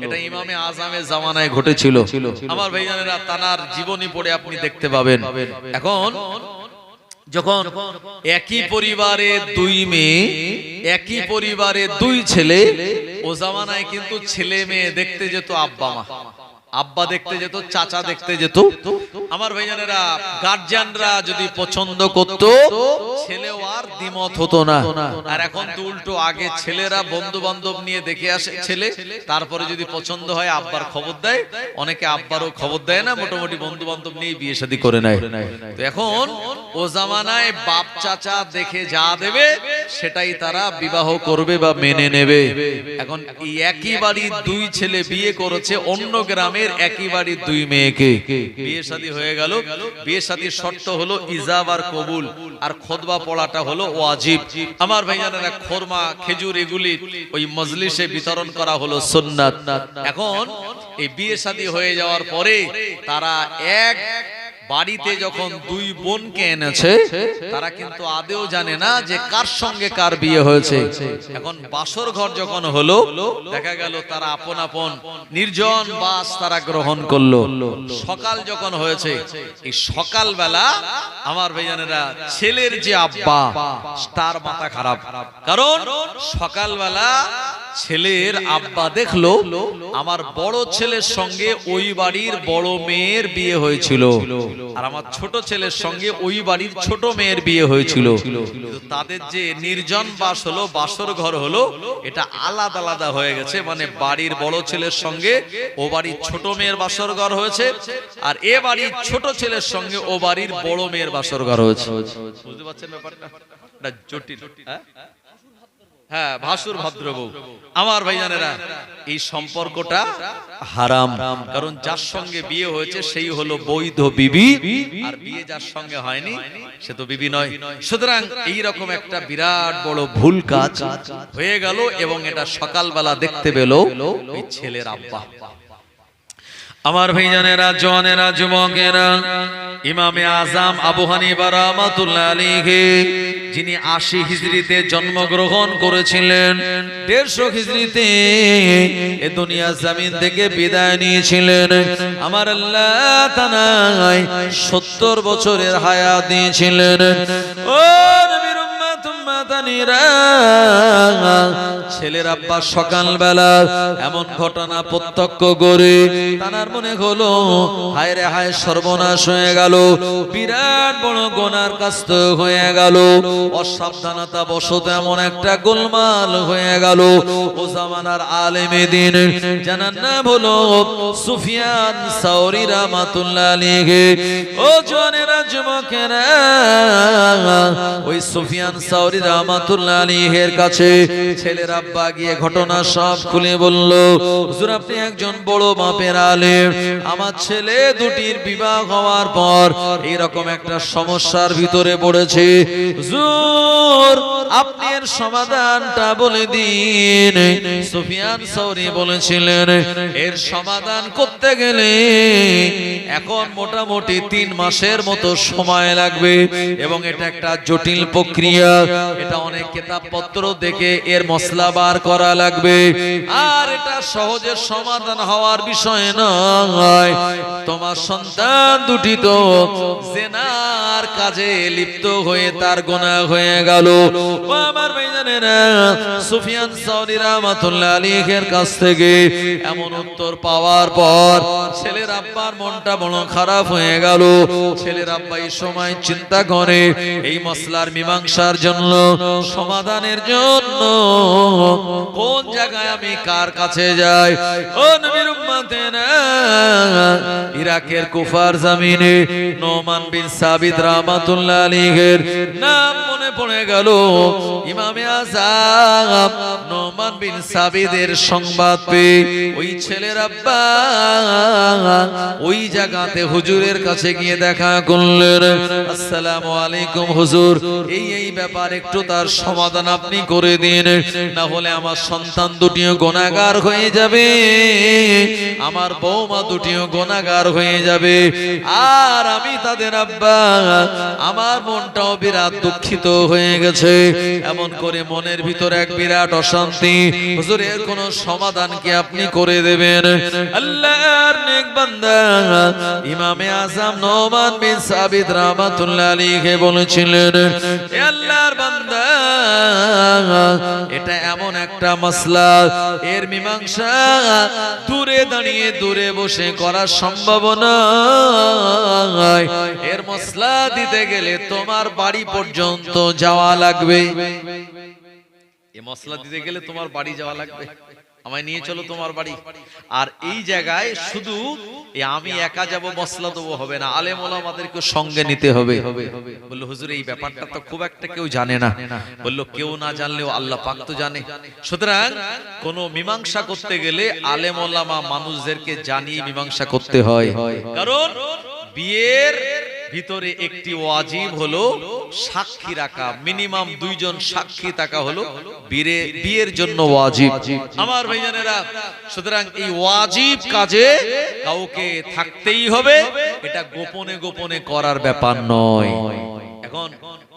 এটা ইমামে আজমের জামানায় ঘটেছিল। আমার ভাইজানেরা, তানার জীবনী পড়ে আপনি দেখতে পাবেন। এখন যখন একই পরিবারে দুই মেয়ে, একই পরিবারে দুই ছেলে, ও জামানায় কিন্তু ছেলে মেয়ে দেখতে যেত আব্বা মা, আব্বা দেখতে যেত, চাচা দেখতে যেত। আমার ভাইজানেরা, গার্জিয়ানরা যদি পছন্দ করত, ছেলেও আর দ্বিমত হতো না। আর এখন তো উল্টো, আগে ছেলেরা বন্ধু বান্ধব নিয়ে দেখে আসে ছেলে, তারপরে যদি পছন্দ হয় আব্বার খবর দেয়। অনেকে আব্বারও খবর দেয় না, মোটামুটি বন্ধু বান্ধব নিয়ে বিয়ে শাদী করে নেয়। তো এখন ও জামানায় বাপ চাচা দেখে যা দেবে সেটাই তারা বিবাহ করবে বা মেনে নেবে। এখন এই একই বাড়ির দুই ছেলে বিয়ে করেছে অন্য গ্রামে একই বাড়ির দুই মেয়েকে, বিয়ে শাদী হয়ে গেল। বিয়ে শাদীর শর্ত হলো ইজাব আর কবুল, আর খুতবা পড়াটা হলো ওয়াজিব। আমার ভাইজানেরা, খোরমা খেজুর এগুলি ওই মজলিসে বিতরণ করা হলো সুন্নাত। এখন এই বিয়ে শাদী হয়ে যাওয়ার পরে তারা এক বাড়িতে যখন দুই বোনকে এনেছে, তারা কিন্তু আদেও জানে না যে কার সঙ্গে কার বিয়ে হয়েছে। এখন বাসর ঘর যখন হলো, দেখা গেল তারা আপন আপন নির্জন বাস তারা গ্রহণ করলো। সকাল যখন হয়েছে, এই সকাল বেলা আমার ভাইজানেরা, ছেলের যে আব্বা, তার মাথা খারাপ। কারণ সকালবেলা ছেলের আব্বা দেখলো আমার বড় ছেলের সঙ্গে ওই বাড়ির বড় মেয়ের বিয়ে হয়েছিল, আর আমার ছোট ছেলের সঙ্গে ওই বাড়ির ছোট মেয়ের বিয়ে হয়েছিল। তাদের যে নির্জন বাস হলো, বাসর ঘর হলো, এটা আলাদা আলাদা হয়ে গেছে। মানে বাড়ির বড় ছেলের সঙ্গে ও বাড়ির ছোট মেয়ের বাসর ঘর হয়েছে, আর এ বাড়ির ছোট ছেলের সঙ্গে ও বাড়ির বড় মেয়ের বাসর ঘর হয়েছে। বুঝতে পারছেন ব্যাপারটা? এটা জটিল। হ্যাঁ, ভাসুর ভদ্র বউ। আমার ভাইজানেরা, এই সম্পর্কটা হারাম। কারণ যার সঙ্গে বিয়ে হয়েছে সেই হলো বৈধ বিবি, আর বিয়ে যার সঙ্গে হয়নি সে তো বিবি নয়। সুতরাং এই রকম একটা বিরাট বড় ভুল কাজ হয়ে গেল, এবং এটা সকালবেলা দেখতে পেল ওই ছেলের আব্বা। আমার ভাইজানেরা, জওয়ানেরা, যুবকেরা, ইমামে আজম আবু হানিফা রাহমাতুল্লাহ আলাইহি, যিনি 80 হিজরিতে জন্মগ্রহণ করেছিলেন, 150 হিজরিতে এ দুনিয়া জমিন থেকে বিদায় নিয়েছিলেন। আমার আল্লাহ তাআলা 70 বছরের হায়াত দিয়েছিলেন। ও নবীর উম্মত উম্মাতানিরা, ছেলের আব্বা সকালবেলা এমন ঘটনা প্রত্যক্ষ করে তার মনে হলো, হায় রে হায়, সর্বনাশ হয়ে গেল, বিরাট বড় গুনার কাজ হয়ে গেল, অসাবধানতা বশত এমন একটা গোলমাল হয়ে গেল। ও জামানার আলেমে দ্বীন, জানার নাম হলো সুফিয়ান সাওরী রাহমাতুল্লাহ আলাইহি। ও জওয়ানেরা, যুবকেরা, ওই সুফিয়ান সাওরী রাহমাতুল্লাহ আলাইহির কাছে ছেলের আব্বা গিয়ে ঘটনা সব খুলে বলল, হুজুর, আপনি একজন বড় মাপের আলেম, আমার ছেলে দুটির বিবাহ হওয়ার পর এরকম একটা সমস্যার ভিতরে পড়েছে, হুজুর আপনি এর সমাধানটা বলে দিন। সুফিয়ান সাওরী বলেছিলেন, এর সমাধান করতে গেলে এখন মোটামুটি 3 মাসের মতো সময় লাগবে, এবং এটা একটা জটিল প্রক্রিয়া। এটা অনেক কিতাবপত্র দেখে এর মসলা বার করা লাগবে, আর এটা সহজে সমাধান হওয়ার বিষয় নয়। তোমার সন্তান দুটি তো জিনার কাজে লিপ্ত হয়ে তার গুনাহ হয়ে গেল। আমার ভাইজানেরা, সুফিয়ান সাওরী রাহমাতুল্লাহ আলাইহির কাছ থেকে এমন উত্তর পাওয়ার পর ছেলের আব্বার মনটা বড় খারাপ হয়ে গেল। ছেলের আব্বা এই সময় চিন্তা করে এই মসলার মীমাংসার জন্য, সমাধানের জন্য কোন জায়গায় আমি কার কাছে যাই। ও নবীর উম্মতেরা, ইরাকের কুফার জমিনে নোমান বিন সাবিত রাহমাতুল্লাহ আলাইহির নাম মনে পড়ে গেল। ইমামে আযম নোমান বিন সাবিদের সংবাদ পেয়ে ওই ছেলের আব্বা ওই জায়গাতে হুজুরের কাছে গিয়ে দেখা করলেন। আসসালামু আলাইকুম হুজুর, এই ব্যাপার একটু তার সমাধান আপনি করে দিন, না হলে আমার সন্তান দুটিও গুনাহগার হয়ে যাবে, আমার বৌমা দুটিও গুনাহগার হয়ে যাবে, আর আমি তাদের আব্বা, আমার মনটাও বিরাট দুঃখিত হয়ে গেছে। এমন করে মনের ভিতরে এক বিরাট অশান্তি। হুজুর, এর কোনো সমাধান কি আপনি করে দেবেন? আল্লাহর নেক বান্দা ইমামে আযম নোমান বিন সাবিত রাহমাতুল্লাহ আলাইহি বলেছিলেন, হে আল্লাহর বান্দা, এটা এমন একটা মাসলা, এর মীমাংসা দূরে দাঁড়িয়ে দূরে বসে করা সম্ভব নয়। এর মাসলা দিতে গেলে তোমার বাড়ি পর্যন্ত যাওয়া লাগবে। এই মশলা দিতে গেলে তোমার বাড়ি যাওয়া লাগবে, আমায় নিয়ে চলো তোমার বাড়ি। আর এই জায়গায় শুধু আমি একা যাব মশলা দেবো হবে না, আলেম ওলামাদেরকে সঙ্গে নিতে হবে। বললো হুজুর, এই ব্যাপারটা তো খুব একটা কেউ জানে না। বললো কেউ না জানলেও আল্লাহ পাক তো জানে। সুতরাং কোন মীমাংসা করতে গেলে আলেম ওলামা মানুষদেরকে জানিয়ে মীমাংসা করতে হয়। কারণ বিয়ের ভিতরে একটি ওয়াজিব হলো সাক্ষী রাখা, মিনিমাম 2 জন সাক্ষী থাকা হলো বিয়ের জন্য ওয়াজিব আমার ভাইজানেরা। সুতরাং এই ওয়াজিব কাজে কাউকে থাকতেই হবে, এটা গোপনে গোপনে করার ব্যাপার নয়। এখন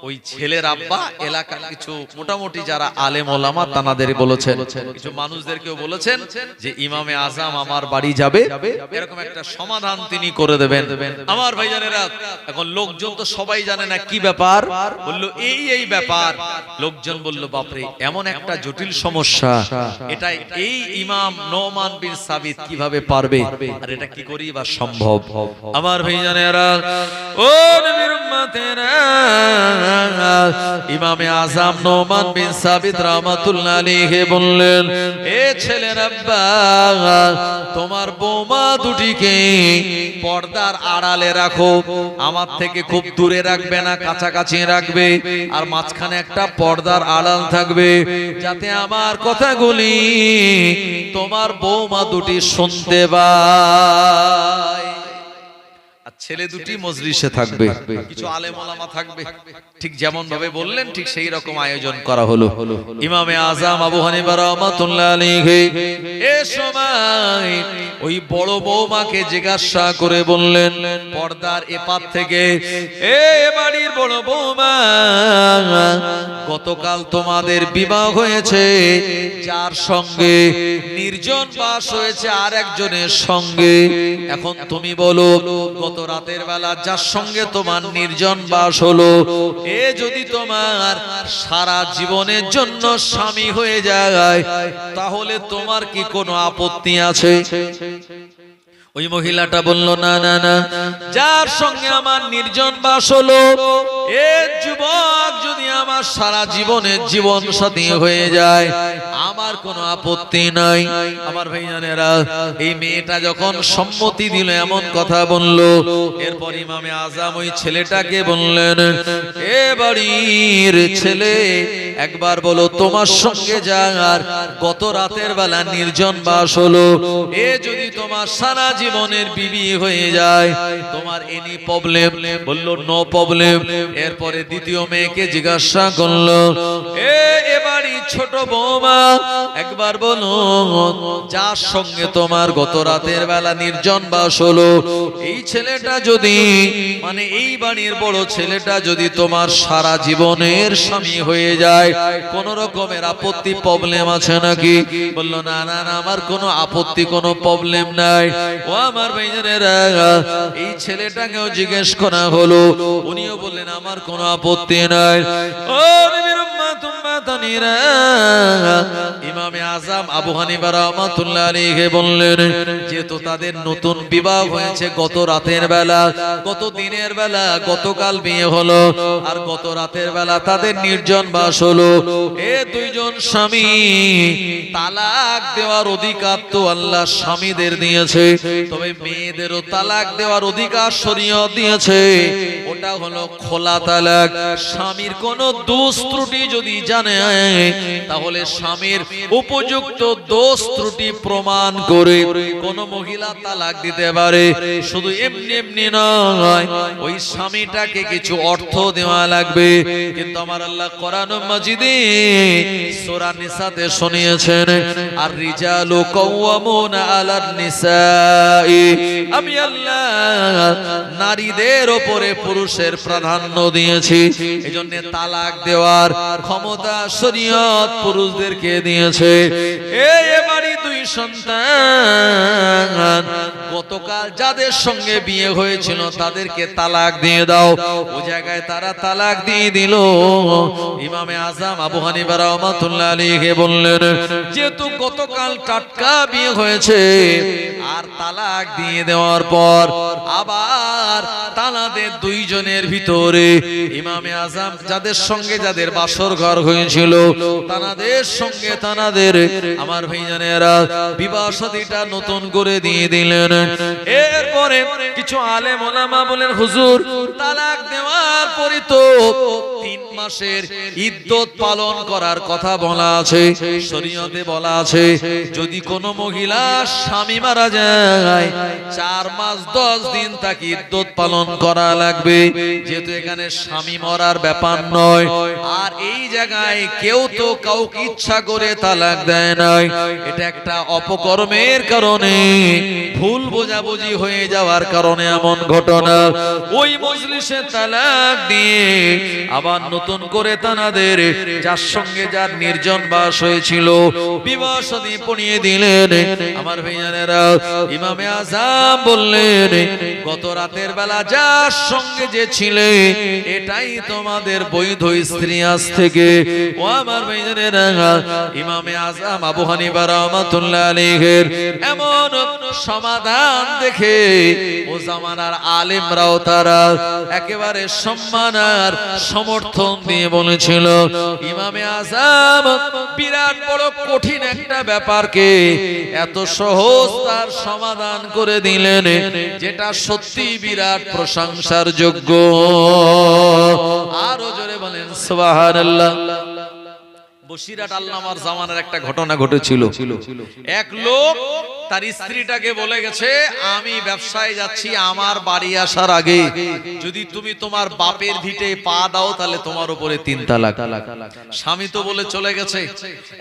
ওই ছেলের আব্বা এলাকার কিছু মোটামুটি যারা আলেম ওলামা তানাদের বলেছেন, কিছু মানুষদেরকেও বলেছেন যে ইমামে আযম আমার বাড়ি যাবে, এরকম একটা সমাধান তিনি করে দেবেন। আমার ভাইজানেরা, এখন লোকজন তো সবাই জানে না কি ব্যাপার। বললো এই ব্যাপার। লোকজন বলল বাপরে, এমন একটা জটিল সমস্যা, এটা এই ইমাম নোমান বিন সাবিত কিভাবে পারবে, আর এটা কি করি বা সম্ভব? আমার ভাইজানেরা, ও নবীর উম্মতেরা, ইমামে আযম নোমান বিন সাবিত রাহমাতুল্লাহ আলাইহি বললেন, এ ছেলের আব্বা, তোমার বৌমা দুটিকে পর্দার আড়ালে রাখো, আমার থেকে খুব দূরে রাখবে না, কাছাকাছি রাখবে, আর মাঝখানে একটা পর্দার আড়াল থাকবে, যাতে আমার কথাগুলি তোমার বৌমা দুটি শুনতে পায়। ছেলে দুটি মজলিসে থাকবে, কিছু আলেম ওলামা থাকবে, ঠিক যেমন ভাবে বললেন ঠিক সেই রকম আয়োজন করা হলো। ইমামে আযম আবু হানিফা রাহমাতুল্লাহ আলাইহি এই সময় ওই বড় বৌমাকে জিজ্ঞাসা করে বললেন পর্দার এপার থেকে, এ বাড়ির বড় বৌমা, গতকাল তোমাদের বিবাহ হয়েছে, যার সঙ্গে নির্জন বাস হয়েছে আর একজনের সঙ্গে। এখন তুমি বলো, গত রাতের বেলা যার সঙ্গে তোমার নির্জন বাস হলো, এ যদি তোমার সারা জীবনের জন্য স্বামী হয়ে যায়, তাহলে তোমার কি কোনো আপত্তি আছে? ওই মহিলাটা বলল, না না না, যার সঙ্গে আমার নির্জন বাস হলো, এ যুবক যদি আমার সারা জীবনের জীবন সাথী হয়ে যায়, আমার কোনো আপত্তি নাই। আমার ভাইজানেরা, এই মেয়েটা যখন সম্মতি দিল, এমন কথা বলল, এরপর ইমামে আযম ওই ছেলেটাকে বললেন, এ বাড়ির ছেলে, একবার বলো তোমার সঙ্গে যার গত রাতের বেলা নির্জন বাস হলো, এ যদি তোমার সারা জীবনের বিবি হয়ে যায়, তোমার এনি প্রবলেম? বলল নো প্রবলেম। এরপরে দ্বিতীয় মেয়েকে জিজ্ঞাসা করলো, এ বাড়ির ছোট বৌমা, একবার বলো যার সঙ্গে তোমার গত রাতের বেলা নির্জন বাস হলো, এই ছেলেটা যদি, মানে এই বাড়ির বড় ছেলেটা যদি তোমার সারা জীবনের স্বামী হয়ে যায়, কোন রকমের আপত্তি প্রবলেম আছে নাকি? বলল না না না, আমার কোনো আপত্তি কোনো প্রবলেম নাই। ও আমার ভাইজানেরা, এই ছেলেটাকেও জিজ্ঞেস করা হলো, উনিও বললেন আমার কোনো আপত্তি নাই। ও নবীর উম্মত ইমামে আজম আবু হানিফা রাহমাতুল্লাহ আলাইহি বললেন, যেহেতু তাদের নতুন বিবাহ হয়েছে গত রাতের বেলা, গত দিনের বেলা, গতকাল বিয়ে হলো, আর গত রাতের বেলা তাদের নির্জন বাস হলো। এ দুইজন স্বামী, তালাক দেওয়ার অধিকার তো আল্লাহ স্বামীদের দিয়েছে, তবে মেয়েদেরও তালাক দেওয়ার অধিকার শরীয়ত দিয়েছে। ওটা হলো খোলা তালাক। স্বামীর কোন দোষ ত্রুটি যদি জানে, তাহলে স্বামীর উপযুক্ত দোষ ত্রুটি প্রমাণ করে কোন মহিলা তালাক দিতে পারে। শুধু এমনি এমনি নয়, ওই স্বামীটাকে কিছু অর্থ দেওয়া লাগবে। কিন্তু আমার আল্লাহ কোরআন মাজিদে সূরা নিসাতে শুনিয়েছেন, আর রিজালু কাওয়ামুনা আলান নিসাই, আমি আল্লাহ নারীদের উপরে পুরুষের প্রাধান্য দিয়েছি। এজন্য তালাক দেওয়ার ক্ষমতা শরীয়ত পুরুষদেরকে দিয়েছে। এই বাড়ি দুই সন্তান, গতকাল যাদের সঙ্গে বিয়ে হয়েছিল তাদেরকে তালাক দিয়ে দাও। ওই জায়গায় তারা তালাক দিয়ে দিল। ইমামে আজম আবু হানিফা রাহমাতুল্লাহ আলাইহি বললেন, যেহেতু গতকাল টাটকা বিয়ে হয়েছে, আর তালাক দিয়ে দেওয়ার পর আবার তানাদের দুইজনের ভিতরে ইমামে আজম যাদের সঙ্গে যাদের বাসর ঘর হয়েছিল, তানাদের সঙ্গে তানাদের আমার ভাইজানেরা বিবাহ শাদীটা নতুন করে দিয়ে দিলেন। এরপরে কিছু আলেম ওলামা বলেন, হুজুর তালাক দেওয়ার পরে তো 3 মাসের ইদ্দত পালন করার কথা বলা আছে, শরীয়তে বলা আছে। যদি কোনো মহিলা স্বামী মারা যায়, 4 মাস 10 দিন তাকে ইদ্দত পালন করা লাগবে। যেহেতু এখানে স্বামী মরার ব্যাপার নয়, আর এই জায়গায় কেউ তো কাউকে ইচ্ছা করে তালাক দেয় নাই, এটা একটা অপকর্মের কারণে, ভুল বোঝাবুঝি হয়ে যাওয়ার কারণে এমন ঘটনা। ওই মজলিসে তালাক দিয়ে আবার নতুন করে তানাদের যার সঙ্গে যার নির্জন বাস হয়েছিল বিবাহ শাদী পড়িয়ে দিলেন। আমার ভাইজানেরা, ইমামে আজম বললেন, গত রাতের বেলা যার সঙ্গে যে ছিলে এটাই তোমাদের বৈধ স্ত্রী আজ থেকে। ও আমার ভাইজানেরা, ইমামে আজম আবু হানিফা রাহমাতুল্লাহ আলাইহির এমন সমাধান দেখে ও জামানার আলেমরাও তারা একেবারে সম্মান আর সমর্থন দিয়ে বলেছিল, ইমামে আজম বিরাট বড় কঠিন একটা ব্যাপারকে এত সহজ তার সমাধান করে দিলেন, যেটা সত্যি বিরাট প্রশংসার যোগ্য। আরো জোরে বলেন সুবহানাল্লাহ। বসিরাট আল্লামার জামানার একটা ঘটনা ঘটেছিল। এক লোক তার স্ত্রীটাকে বলে গেছে, আমি ব্যবসায় যাচ্ছি, আমার বাড়ি আসার আগে যদি তুমি তোমার বাপের ভিটে পা দাও তাহলে তোমার উপরে 3 তালাক। স্বামী তো বলে চলে গেছে।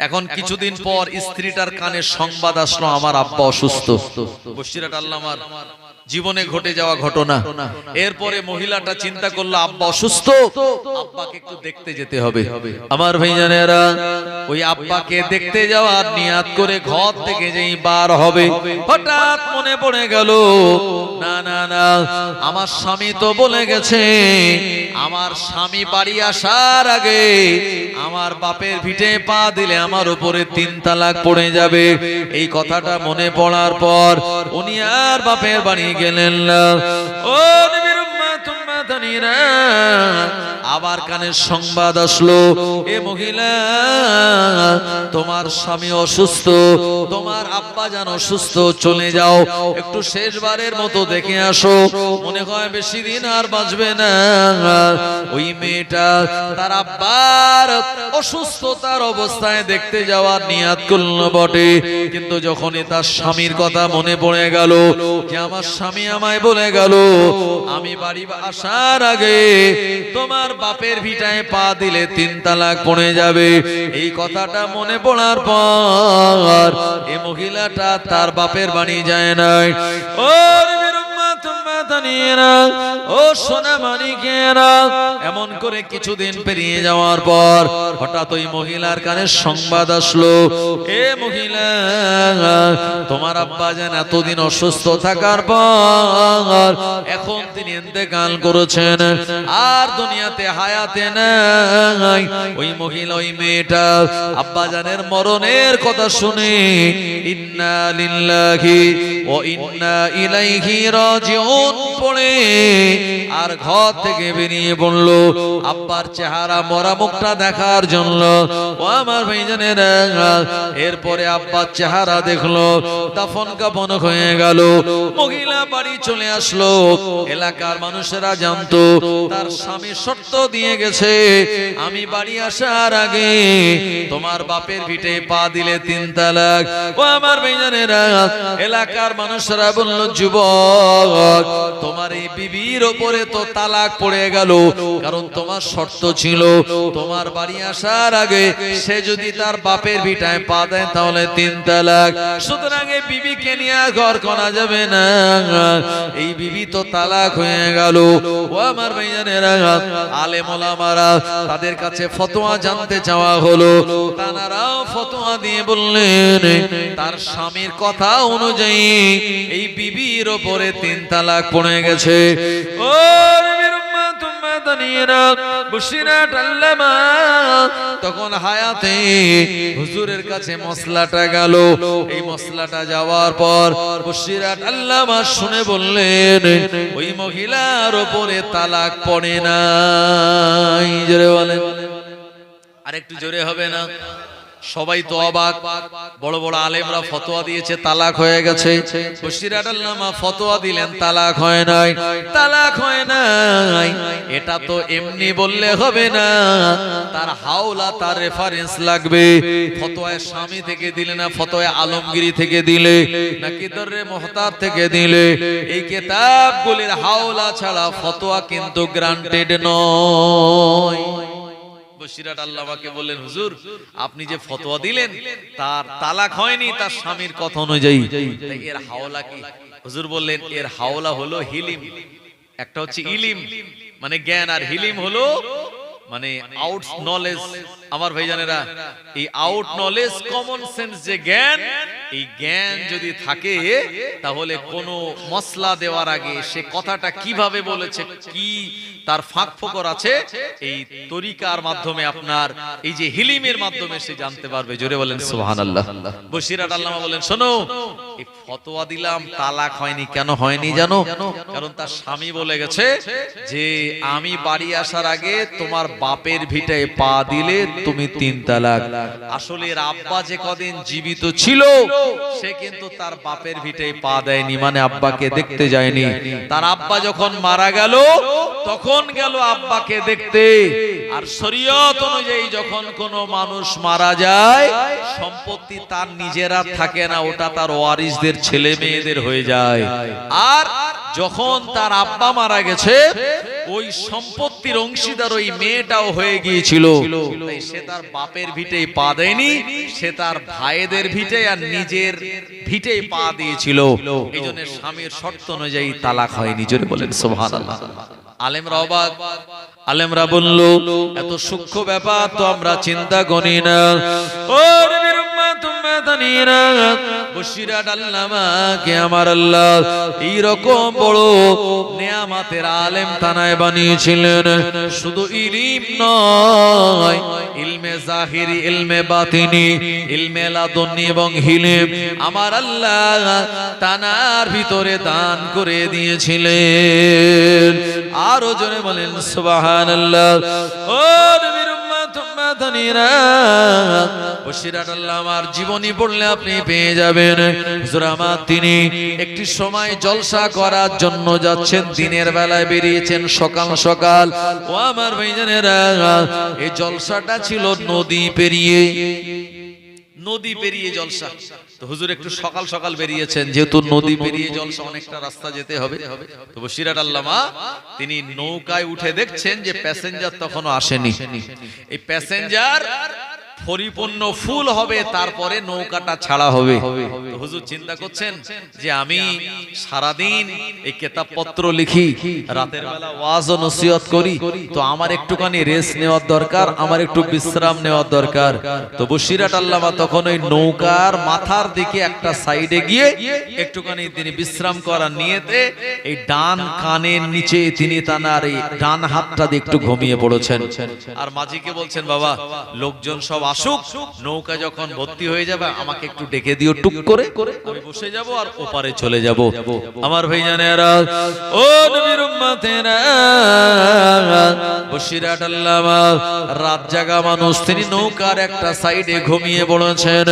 এখন কিছুদিন পর স্ত্রীটার কানে সংবাদ আসলো, আমার আব্বা অসুস্থ। বসিরাট আল্লামার জীবনে ঘটে যাওয়া ঘটনা। এরপরে মহিলাটা চিন্তা করলো, আব্বা অসুস্থ, আব্বাকে একটু দেখতে যেতে হবে। আমার ভাইজানেরা, ওই আব্বাকে দেখতে যাওয়ার নিয়াত করে ঘর থেকে যেই বার হবে, হঠাৎ মনে পড়ে গেল, না না না, আমার স্বামী তো বলে গেছে আমার স্বামী বাড়ি আসার আগে আমার বাপের ভিটে পা দিলে আমার উপরে 3 তালাক পড়ে যাবে। এই কথাটা মনে পড়ার পর উনি আর বাপের বাড়ি গেলেন না। ও নবীর উম্মত উম্মাতানিরা, আবার কানে সংবাদ আসলো, এ মহিলা, তোমার স্বামী অসুস্থ, তোমার আব্বা জান অসুস্থ, চলে যাও, একটু শেষবারের মতো দেখে আসো, মনে হয় বেশি দিন আর বাঁচবে না। ওই মেয়েটা তার আব্বার অসুস্থতার অবস্থায় দেখতে যাওয়ার নিয়াত করলো বটে, কিন্তু যখনই তার স্বামীর কথা মনে পড়ে গেল, যে আমার স্বামী আমায় বলে গেল আমি বাড়ি আসার আগে তোমার বাপের ভিটায় পা দিলে 3 তালাক পড়ে যাবে, এই কথাটা মনে পড়ার পর এই মহিলাটা তার বাপের বাড়ি যায় নাই। ও ও সোনা মানিকেরা, এমন করে কিছুদিন পেরিয়ে যাওয়ার পর হঠাৎ ওই মহিলার কানে সংবাদ আসলো, এ মহিলা, তোমার আব্বা যেন এতদিন অসুস্থ থাকার পর এখন তিনি ইন্তেকাল করেছেন, আর দুনিয়াতে হায়াতে নাই। ওই মহিলা, ওই মেয়েটা আব্বা জানের মরণের কথা শুনে ইন্না লিল্লাহি ওয়া ইন্না ইলাইহি রাজিউন পড়ে আর ঘর থেকে বেরিয়ে পড়ল আব্বার চেহারা মরা মুখটা দেখার জন্য। ও আমার ভাইজানেরা, এরপরে আব্বার চেহারা দেখলো, দাফন কাফন হয়ে গেল, মহিলা বাড়ি চলে আসলো। এলাকার মানুষেরা জানতো তার স্বামী শর্ত দিয়ে গেছে, আমি বাড়ি আসার আগে তোমার বাপের ভিটে পা দিলে 3 তালাক। ও আমার ভাইজানেরা, এলাকার মানুষরা বলল, যুবক, তোমার এই বিবির উপরে তো তালাক পড়ে গেল, কারণ তোমার শর্ত ছিল তোমার বাড়ি আসার আগে সে যদি তার বাপের ভিটায় পা দেয় তাহলে 3 তালাক। সুতরাং এই বিবিকে নিয়ে ঘর করা যাবে না, এই বিবি তো তালাক হয়ে গেল। ও আমার ভাইজানেরা, আলেম ওলামারা তাদের কাছে ফতোয়া জানতে চাওয়া হলো, তারাও ফতোয়া দিয়ে বললেন তার স্বামীর কথা অনুযায়ী এই বিবির উপরে 3 তালাক পড়ে গেছে। ও বিবির উম্মাত উম্মাতানিরা, বুশিরাত আল্লামা তখন হায়াতে হুজুরের কাছে মসলাটা গেল। এই মসলাটা যাওয়ার পর বুশিরাত আল্লামা শুনে বললেন, ওই মহিলার উপরে তালাক পড়ে নাই। জোরে বলেন, আরেকটু জোরে হবে না? সবাই তো অবাক, বড় বড় আলেমরা ফতোয়া দিয়েছে তালাক হয়ে গেছে, বশিরাত আল্লামা ফতোয়া দিলেন তালাক হয় নাই। তালাক হয় নাই এটা তো এমনি বললে হবে না, তার হাওলা, তার রেফারেন্স লাগবে। ফতোয়ায় স্বামী থেকে দিলে না, ফতোয়ায় আলমগিরি থেকে দিলে নাকি দররে মুহতার থেকে দিলে, এই কিতাবগুলির হাওলা ছাড়া ফতোয়া কিন্তু গ্রান্টেড নয়। বশিরাত আল্লামাকে বললেন, হুজুর আপনি যে ফতোয়া দিলেন তার তালাক হয়নি তার স্বামীর কথা অনুযায়ী, এর হাওলা কি? হুজুর বললেন, এর হাওলা হলো হিলিম। একটা হচ্ছে ইলিম মানে জ্ঞান, আর হিলিম হলো মানে আউট নলেজ। আমার ভাইজানেরা, এই আউট নলেজ, কমন সেন্স যে জ্ঞান, এই জ্ঞান যদি থাকে তাহলে কোনো মসলা দেওয়ার আগে সে কথাটা কিভাবে বলেছে, কি তার ফাঁক ফোকর আছে, এই তরিকার মাধ্যমে আপনার এই যে হিলিমের মাধ্যমে সে জানতে পারবে। জোরে বলেন সুবহানাল্লাহ। বশিরাত আল্লামা বলেন, শোনো, এই ফতোয়া দিলাম তালাক হয়নি, কেন হয়নি জানো? কারণ তার স্বামী বলে গেছে যে আমি বাড়ি আসার আগে তোমার বাপের ভিটায় পা দিলে তুমি 3 তালাক। আসলে এর আব্বা যে কদিন জীবিত ছিল সে কিন্তু তার বাপের ভিটায় পা দেয়নি, মানে আব্বাকে দেখতে যায়নি। তার আব্বা যখন মারা গেল তখন গেল আব্বাকে দেখতে। আর শরীয়ত অনুযায়ী যখন কোনো মানুষ মারা যায় সম্পত্তি তার নিজেরা থাকে না, ওটা তার ওয়ারিসদের ছেলে মেয়েদের হয়ে যায়। আর যখন তার আব্বা মারা গেছে ওই সম্পত্তির অংশীদার ওই মেয়েটাও হয়ে গিয়েছিল, তাই সে তার বাপের ভিটেই পা দেয়নি, সে তার ভাইদের ভিটে আর নিজের ভিটেই পা দিয়েছিল। এই জন্য স্বামীর শর্ত অনুযায়ী তালাক হয়নি। জোরে বলেন সুবহানাল্লাহ। আলেমরা অবাক, আলেমরা বলল, এত সূক্ষ্ম ব্যাপার তো আমরা চিন্তা করি না। ও নবীর উম্মত উম্মাতানিরা, বশিরাত আল্লামাকে আমার আল্লাহ এই রকম বড় নেয়ামতের আলেম তানায় বানিয়েছিলেন। শুধু ইলম নয়, ইলমে জাহিরি, ইলমে বাতিনি, ইলমে লাদুনি এবং হিলিম আমার আল্লাহ তানার ভিতরে দান করে দিয়েছিলেন। আরো জোরে বলেন সুবহানাল্লাহ। ও নবীর উম্মত উম্মাতানিরা, বশিরাত আল্লামার জীবনী পড়লে আপনি পেয়ে যাবেন। হুজুর আমার তিনি একটি সময় জলসা করার জন্য যাচ্ছেন, দিনের বেলায় বেরিয়েছেন সকাল সকাল। ও আমার ভাইজানেরা, এই জলসাটা ছিল নদী পেরিয়ে, নদী পেরিয়ে জলসা। তো হুজুর একটু সকাল সকাল বেরিয়েছেন, যেহেতু নদী পেরিয়ে জলসা অনেকটা রাস্তা যেতে হবে। তো বশিরাত আল্লামা তিনি নৌকায় উঠে দেখছেন যে প্যাসেঞ্জার তখনও আসেনি। এই প্যাসেঞ্জার পরিপূর্ণ ফুল হবে, তারপরে নৌকাটা ছাড়া হবে। হুজুর চিন্তা করছেন যে আমি সারাদিন এই কিতাবপত্র লিখি, রাতের বেলা ওয়াজ ও নসিহত করি, তো আমার একটুখানি রেস্ট নেওয়ার দরকার, আমার একটু বিশ্রাম নেওয়ার দরকার। তো বসিরাট আল্লামা তখন ওই নৌকার মাথার দিকে একটা সাইডে গিয়ে একটুখানি তিনি বিশ্রাম করার নিয়েতে এই ডান কানের নিচে তিনি তানার এই ডান হাতটা দিয়ে একটু ঘুমিয়ে পড়েছেন। আর মাঝিকে বলছেন, বাবা লোকজন সব আসুক, নৌকা যখন ভর্তি হয়ে যাবে আমাকে একটু ডেকে দিও, টুক করে আমি বসে যাব আর ওপারে চলে যাব। আমার ভাইজানেরা, ও নবীর উম্মতেরা, বসিরাট আল্লামা রাত জাগা মানুষ, তিনি নৌকার একটা সাইডে ঘুমিয়ে পড়েছেন।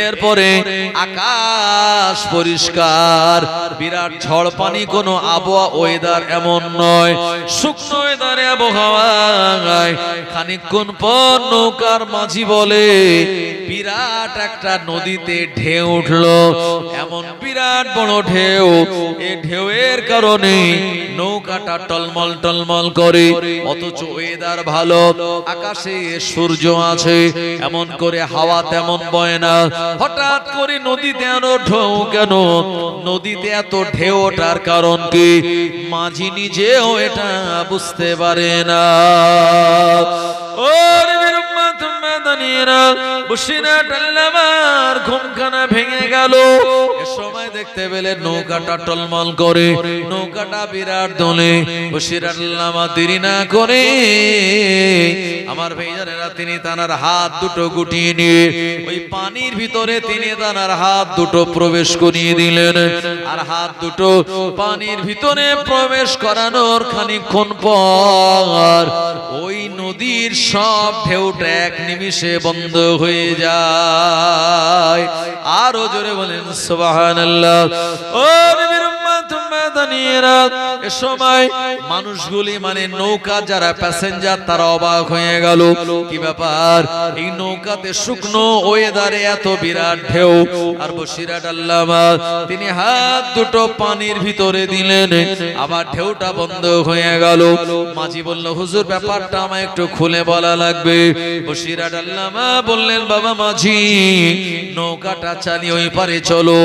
এরপরে আকাশ পরিষ্কার, বিরাট ঝড় পানি, কোনো আবহাওয়া ওয়েদার এমন নয়, শুকনো ওয়েদারে আবহাওয়ায় খানিকক্ষণ পর নৌকার মাঝি বলে বিরাট একটা নদীতে ঢেউ উঠলো, এমন বিরাট বড় ঢেউ, এই ঢেউয়ের কারণে নৌকাটা টলমল টলমল করে, অথচ ওয়েদার ভালো, আকাশে সূর্য আছে, এমন করে হাওয়া তেমন বয় না। হঠাৎ করে নদীতে এত ঢেউ কেন? নদীতে এত ঢেউ ওঠার কারণ কি? মাঝি নিজেও এটা বুঝতে পারে না। ও নবীর উম্মত মাদানিরা, বসিরাট আল্লামার ঘুমখানা ভেঙে গেল। এ সময় দেখতে পেলে নৌকাটা টলমল করে, নৌকাটা বিরাট দোলে। বসিরাট আল্লামা দেরি না করে আমার ভাইজানেরা তিনি তানার হাত দুটো গুটিয়ে নিয়ে ওই পানির ভিতরে তিনি তানার হাত দুটো প্রবেশ করিয়ে দিলেন। আর হাত দুটো পানির ভিতরে প্রবেশ করানোর খানিকক্ষণ পর ওই নদীর সব ঢেউটা এক নিমিষে বন্ধ হয়ে যায়। আরো জোরে বলেন সুবহানাল্লাহ। ও নবীর উম্মত মাদানিরা, এ সময় মানুষগুলি মানে নৌকা যারা প্যাসেঞ্জার তারা অবাক হয়ে গেল, কি ব্যাপার, এই নৌকাতে শুকনো ওয়েদারে এত বিরাট ঢেউ। আর বসিরাট আল্লামা তিনি হাত দুটো পানির ভিতরে দিলেন, আবার ঢেউটা বন্ধ হয়ে গেল। মাঝি বলল, হুজুর ব্যাপারটা আমায় একটু খুলে বলা লাগবে। বসিরাট আল্লামা বললেন, বাবা মাঝি, নৌকাটা চালিয়ে ওই পারে চলো,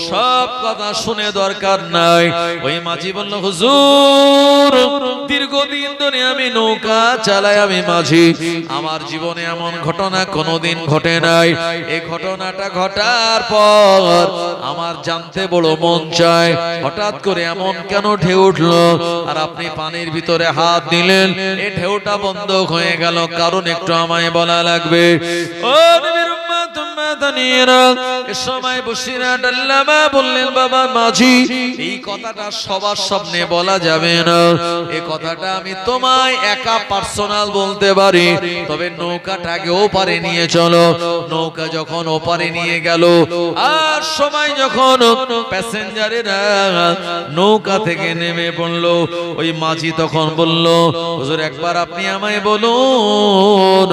সব কথা শুনে দরকার নাই। ওই মাঝি বলল, হুজুর দীর্ঘদিন ধরে আমি নৌকা চালাই, আমি মাঝি, আমার জীবনে এমন ঘটনা কোনোদিন ঘটে নাই। এই ঘটনাটা ঘটার পর আমার জানতে বড় মন চায়, হঠাৎ করে এমন কেন ঢেউ উঠলো আর আপনি পানির ভিতরে হাত দিলেন, এই ঢেউটা বন্ধ হয়ে গেল, কারণ একটু আমায় বলা লাগবে। ও নবীর উম্মত মাদানিরা, এ সময় বসিরাট আল্লামা বললেন, বাবা মাঝি, এই কথাটা সবার সামনে বলা যাবে না, এই কথাটা আমি তোমায় একা পার্সোনাল বলতে পারি, তবে নৌকাটাকে ওপারে নিয়ে চলো। নৌকা যখন ওপারে নিয়ে গেল, আর সময় যখন প্যাসেঞ্জারেরা নৌকা থেকে নেমে পড়লো, ওই মাঝি তখন বলল, হুজুর একবার আপনি আমায় বলুন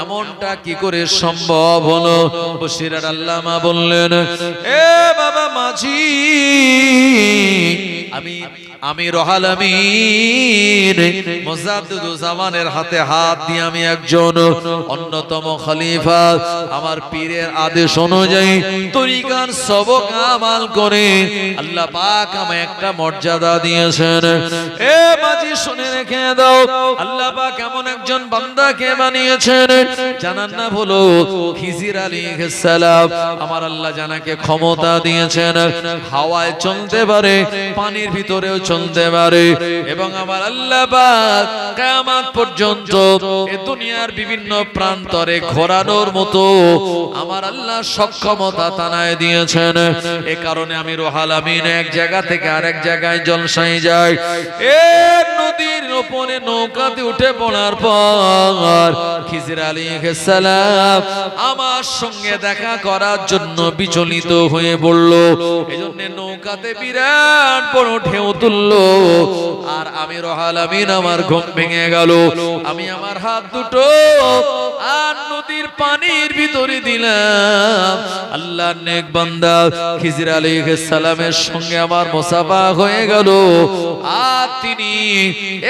এমনটা কি করে সম্ভব হলো? বসিরাট আল্লামা বললেন, এ বাবা মাঝি, আমি রুহুল আমিন মুজাদ্দিদুজ্জামানের হাতে হাত দিয়ে আমি একজন অন্যতম খলিফা, আমার পীরের আদেশ অনুযায়ী তরিকার সবক আমাল করে আল্লাহ পাক আমায় একটা মর্যাদা দিয়েছেন। এ মাঝি শুনে রেখে দাও, আল্লাহ পাক এমন একজন বান্দাকে বানিয়েছেন, জানার নাম হলো খিজির আলাইহিস সালাম। আমার আল্লাহ জানাকে ক্ষমতা দিয়েছেন, হাওয়ায় চলতে পারে, পানির ভিতরেও চলতে পারে, এবং আমার আল্লাহ পাক কিয়ামত পর্যন্ত এই দুনিয়ার বিভিন্ন প্রান্তরে ঘোরানোর মতো আমার আল্লাহ সক্ষমতা তানায় দিয়েছেন। এই কারণে আমি রুহুল আমিন এক জায়গা থেকে আরেক জায়গায় জলসায় যাই। এই নদীর উপরে নৌকাতে উঠে পড়ার পর খিজির আলাইহিস সালাম আমার সঙ্গে দেখা করার জন্য বিচলিত হয়ে পড়ল। এজন্য নৌকাতে বিরাট বড় ঢেউ তুললো, আর আমি রুহুল আমিন আমার ঘুম ভেঙে গেল। আমি আমার হাত দুটো আর নদীর পানির ভিতরে দিলাম। আল্লাহর নেক বান্দা খিজির আলাইহিস সালামের সঙ্গে আমার মুসাফা হয়ে গেল, আর তিনি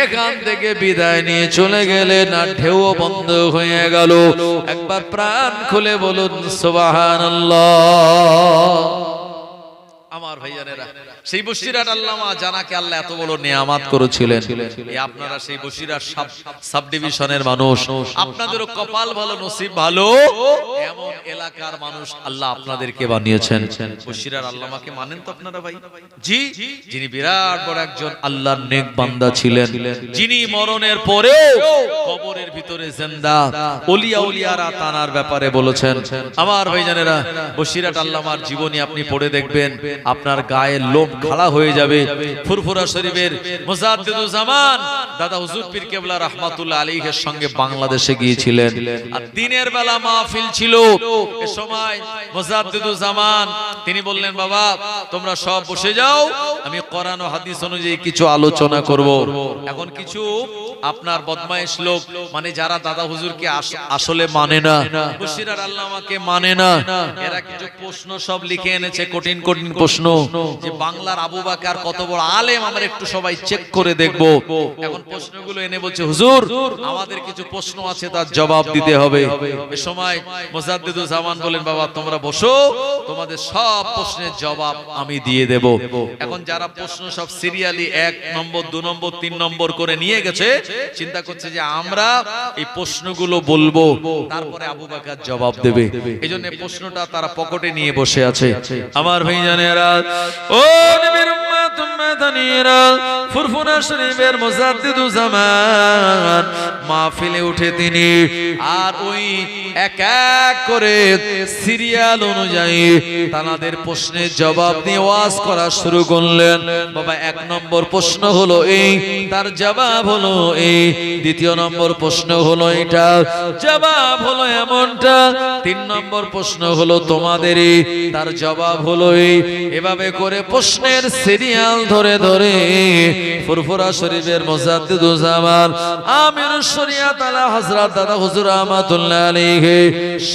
এখান থেকে বিদায় নিয়ে চলে গেলেন, আর ঢেউ বন্ধ হয়ে গেল। একবার প্রাণ খুলে বলুন সুবহানাল্লাহ। আমার ভাইজানেরা, সেই বসিরহাট আল্লামা জানাকে আল্লাহ এত বড় নিয়ামত করেছিলেন। এই আপনারা সেই বসিরহাট সাব ডিভিশনের মানুষ, আপনাদেরও কপাল ভালো, নসিব ভালো, এমন এলাকার মানুষ আল্লাহ আপনাদেরকে বানিয়েছেন। বসিরহাট আল্লামাকে মানেন তো আপনারা ভাই? জি, যিনি বিরাট বড় একজন আল্লাহর নেক বান্দা ছিলেন, যিনি মরণের পরেও কবরের ভিতরে জিন্দা, ওলিয়া উলিয়ারা তানার ব্যাপারে বলেছেন। আমার ভাইজানেরা, বসিরহাট আল্লামার জীবনী আপনি পড়ে দেখবেন, আপনার গায়ের লোম খাড়া হয়ে যাবে। ফুরফুরা শরীফের মুজাদ্দিদুজ্জামান দাদা হুজুর পীর কেবলা রাহমাতুল্লাহ আলাইহির সঙ্গে বাংলাদেশে গিয়েছিলেন, আর দিনের বেলা মাহফিল ছিল। এ সময় মুজাদ্দিদুজ্জামান তিনি বললেন, বাবা তোমরা সব বসে যাও, আমি কোরআন ও হাদিস অনুযায়ী কিছু আলোচনা করব। এখন কিছু আপনার বদমাইশ লোক, মানে যারা দাদা হুজুরকে আসলে মানে না, বসিরহাট আল্লামাকে মানে না, এরা কিছু প্রশ্ন সব লিখে এনেছে, কঠিন কঠিন প্রশ্ন, যে বাংলার আবু বকর কত বড় আলেম, আমরা একটু সবাই চেক করে দেখব। এখন প্রশ্নগুলো এনে বলছে, হুজুর আমাদের কিছু প্রশ্ন আছে, তার জবাব দিতে হবে। এ সময় মুজাদ্দিদুজ্জামান বলেন, বাবা তোমরা বসো, তোমাদের সব প্রশ্নের জবাব আমি দিয়ে দেব। এখন যারা প্রশ্ন সব সিরিয়ালি 1 নম্বর 2 নম্বর 3 নম্বর করে নিয়ে গেছে, চিন্তা করছে যে আমরা এই প্রশ্নগুলো বলবো, তারপরে আবু বকর জবাব দেবে। এইজন্য প্রশ্নটা তারা পকেটে নিয়ে বসে আছে। আমার ভাইজানেরা, ও নবীর উম্মত উম্মতানিরা, ফুরফুরা শরীফের মুজাদ্দিদুজ্জামান মাহফিলে উঠে তিনি আর ওই এক এক করে সিরিয়াল অনুযায়ী তাদের প্রশ্নের জবাব দিয়ে ওয়াজ করা শুরু করলেন। বাবা 1 নম্বর প্রশ্ন হলো এই, তার জবাব হলো এই। 2 নম্বর প্রশ্ন হলো এটা, জবাব হলো এমনটা। 3 নম্বর প্রশ্ন হলো তোমাদেরই, তার জবাব হলো এই। এভাবে করে প্রশ্নের সিরিয়াল ধরে ধরে ফুরফুরা শরীফের মুজাদ্দিদুজ্জামান আমিরুশ শরিয়াত আলা হযরত দাদা হুজুর রাহমাতুল্লাহ আলাইহি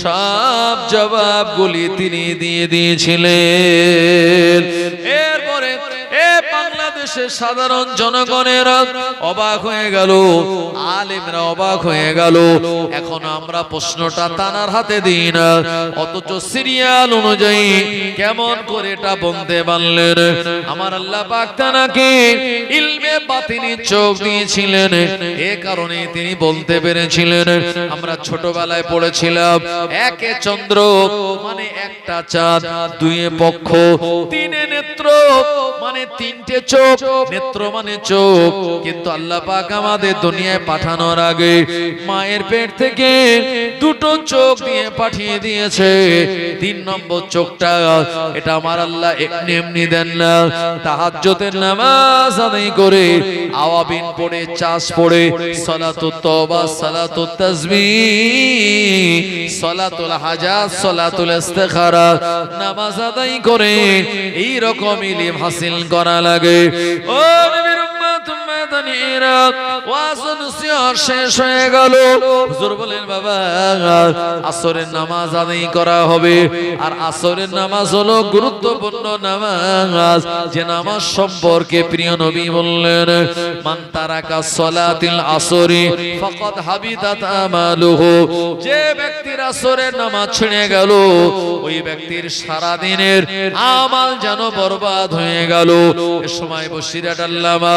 সব জবাবগুলি তিনি দিয়ে দিয়েছিলেন। এরপরে বাংলাদেশের সাধারণ জনগণের অবাক হয়ে গেল, আলেমরা অবাক হয়ে গেল। এখন আমরা প্রশ্নটা তানার হাতে দিই না, অথচ সিরিয়াল অনুযায়ী কেমন করে এটা বলতে পারলেন। আমার আল্লাহ পাক তানাকে ইলমে বাতিনি চোখ দিয়েছিলেন, এ কারণে তিনি বলতে পেরেছিলেন। আমরা ছোটবেলায় পড়েছিলাম, 1 চন্দ্র মানে একটা চাঁদ, 2 পক্ষ, 3 নেত্র মানে 3টে চোখ, নেত্র মানে চোখ। কিন্তু আল্লাহ পাক আমাদের দুনিয়ায় পাঠানোর আগে মায়ের পেট থেকে 2টো চোখ দিয়ে পাঠিয়ে দিয়েছে। 3 নম্বর চোখটা এটা আমার আল্লাহ এমনি দেন না, তাহাজ্জুদের নামাজ আদায় করে, আওয়াবিন পড়ে, চাষ পড়ে, সালাতুত তওবা, সালাতুত তাসবিহ, সালাতুল হাজাত, সালাতুল ইস্তিখারা নামাজ আদায় করে এই রকম ইলম হাসিল করা লাগে। ও নবীর উম্মত উম্মতানিরা, ওয়াজ নসিহত শেষ হয়ে গেল। হুজুর বলেন, বাবা আসরের নামাজ আদায় করা হবে। আর আসরের নামাজ হলো গুরুত্বপূর্ণ নামাজ, যে নামাজ সম্পর্কে প্রিয় নবী বললেন, মান তারাকা সালাতিল আসরি ফাকাদ হাবিতাত আমালুহু, যে ব্যক্তির আসরের নামাজ ছেড়ে গেল, ওই ব্যক্তির সারা দিনের আমাল যেন বরবাদ হয়ে গেল। এ সময় বসিরহাট আল্লামা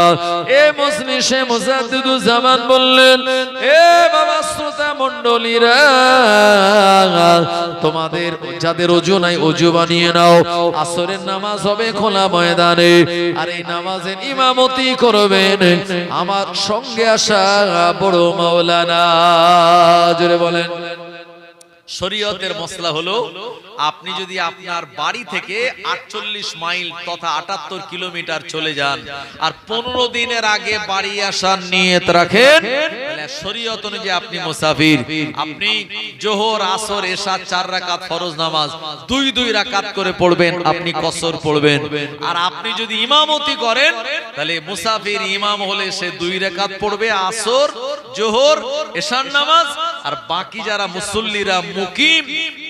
এ মজলিসে মুজাদ্দিদুজ্জামান বললেন, এ বাবা শ্রোতা মণ্ডলীরা, তোমাদের যাদের ওযু নাই ওযু বানিয়ে নাও, আসরের নামাজ হবে খোলা ময়দানে। আর এই নামাজের ইমামতি করবেন আমার সঙ্গে আসা বড় মাওলানা। জোরে বলেন। শরীয়তের মসলা হলো, আপনি যদি আপনার বাড়ি থেকে 48 মাইল তথা 78 কিলোমিটার চলে যান, আর 15 দিনের আগে বাড়ি আসার নিয়ত রাখেন, তাহলে শরীয়ত অনুযায়ী আপনি মুসাফির। আপনি জোহর, আসর, এশা 4 রাকাত ফরজ নামাজ 2 রাকাত করে পড়বেন, আপনি কসর পড়বেন। আর আপনি যদি ইমামতি করেন, তাহলে মুসাফির ইমাম হলে সে 2 রাকাত পড়বে, আসর, জোহর, এশার নামাজ। আর বাকি যারা মুসল্লিরা মুকিম,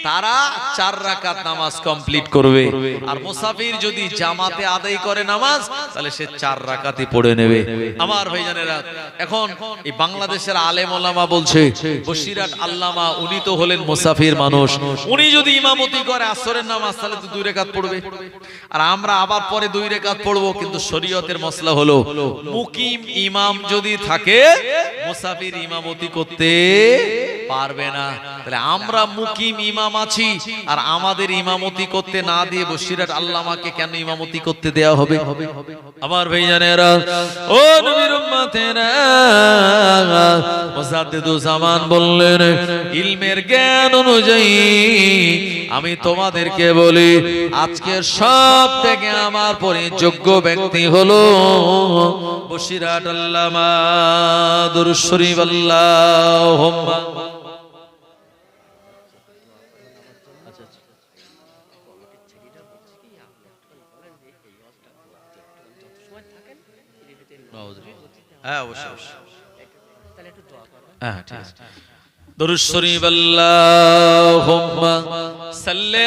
তারা 4 রাকাত নামাজ কমপ্লিট করবে। আর মুসাফির যদি জামাতে আদায় করে নামাজ, তাহলে সে 4 রাকাতই পড়ে নেবে। আমার ভাইজানেরা, এখন এই বাংলাদেশের আলেম ওলামা বলছে, বসিরহাট আল্লামা উনি তো হলেন মুসাফির মানুষ, উনি যদি ইমামতি করে আসরের নামাজ, তাহলে তো 2 রাকাত পড়বে, আর আমরা আবার পরে 2 রাকাত পড়বো। কিন্তু শরীয়তের মসলা হলো, মুকিম ইমাম যদি থাকে, মুসাফির ইমামতি করতে পারবে না। তাহলে আমরা মুকিম ইমাম আছি, আর আমাদের ইমামতি করতে না দিয়ে বসিরহাট আল্লামাকে কেন ইমামতি করতে দেয়া হবে? আমার ভাইজানেরা, ও নবীর উম্মতেরা, মুজাদ্দিদুজ জামান বললেন, ইলমের জ্ঞান অনুযায়ী আমি তোমাদেরকে বলি, আজকের সব থেকে আমার পরিযোগ্য ব্যক্তি হলো বসিরহাট আল্লামা। দুরূদ শরীফ আল্লাহুম্মা। হ্যাঁ, অবশ্যই। হ্যাঁ, ঠিক আছে। দুরূদ শরীফ আল্লাহুম্মা সাল্লি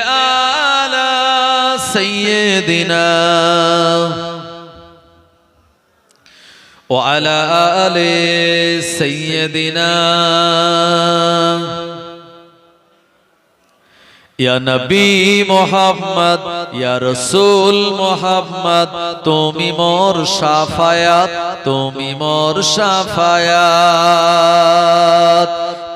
আলা সাইয়্যিদিনা ওয়া আলা আলি সাইয়্যিদিনা ইয়া নবী মুহাম্মদ, ইয়া রাসূল মুহাম্মদ, তুমি মোর শাফায়াত, তুমি মোর শাফায়াত।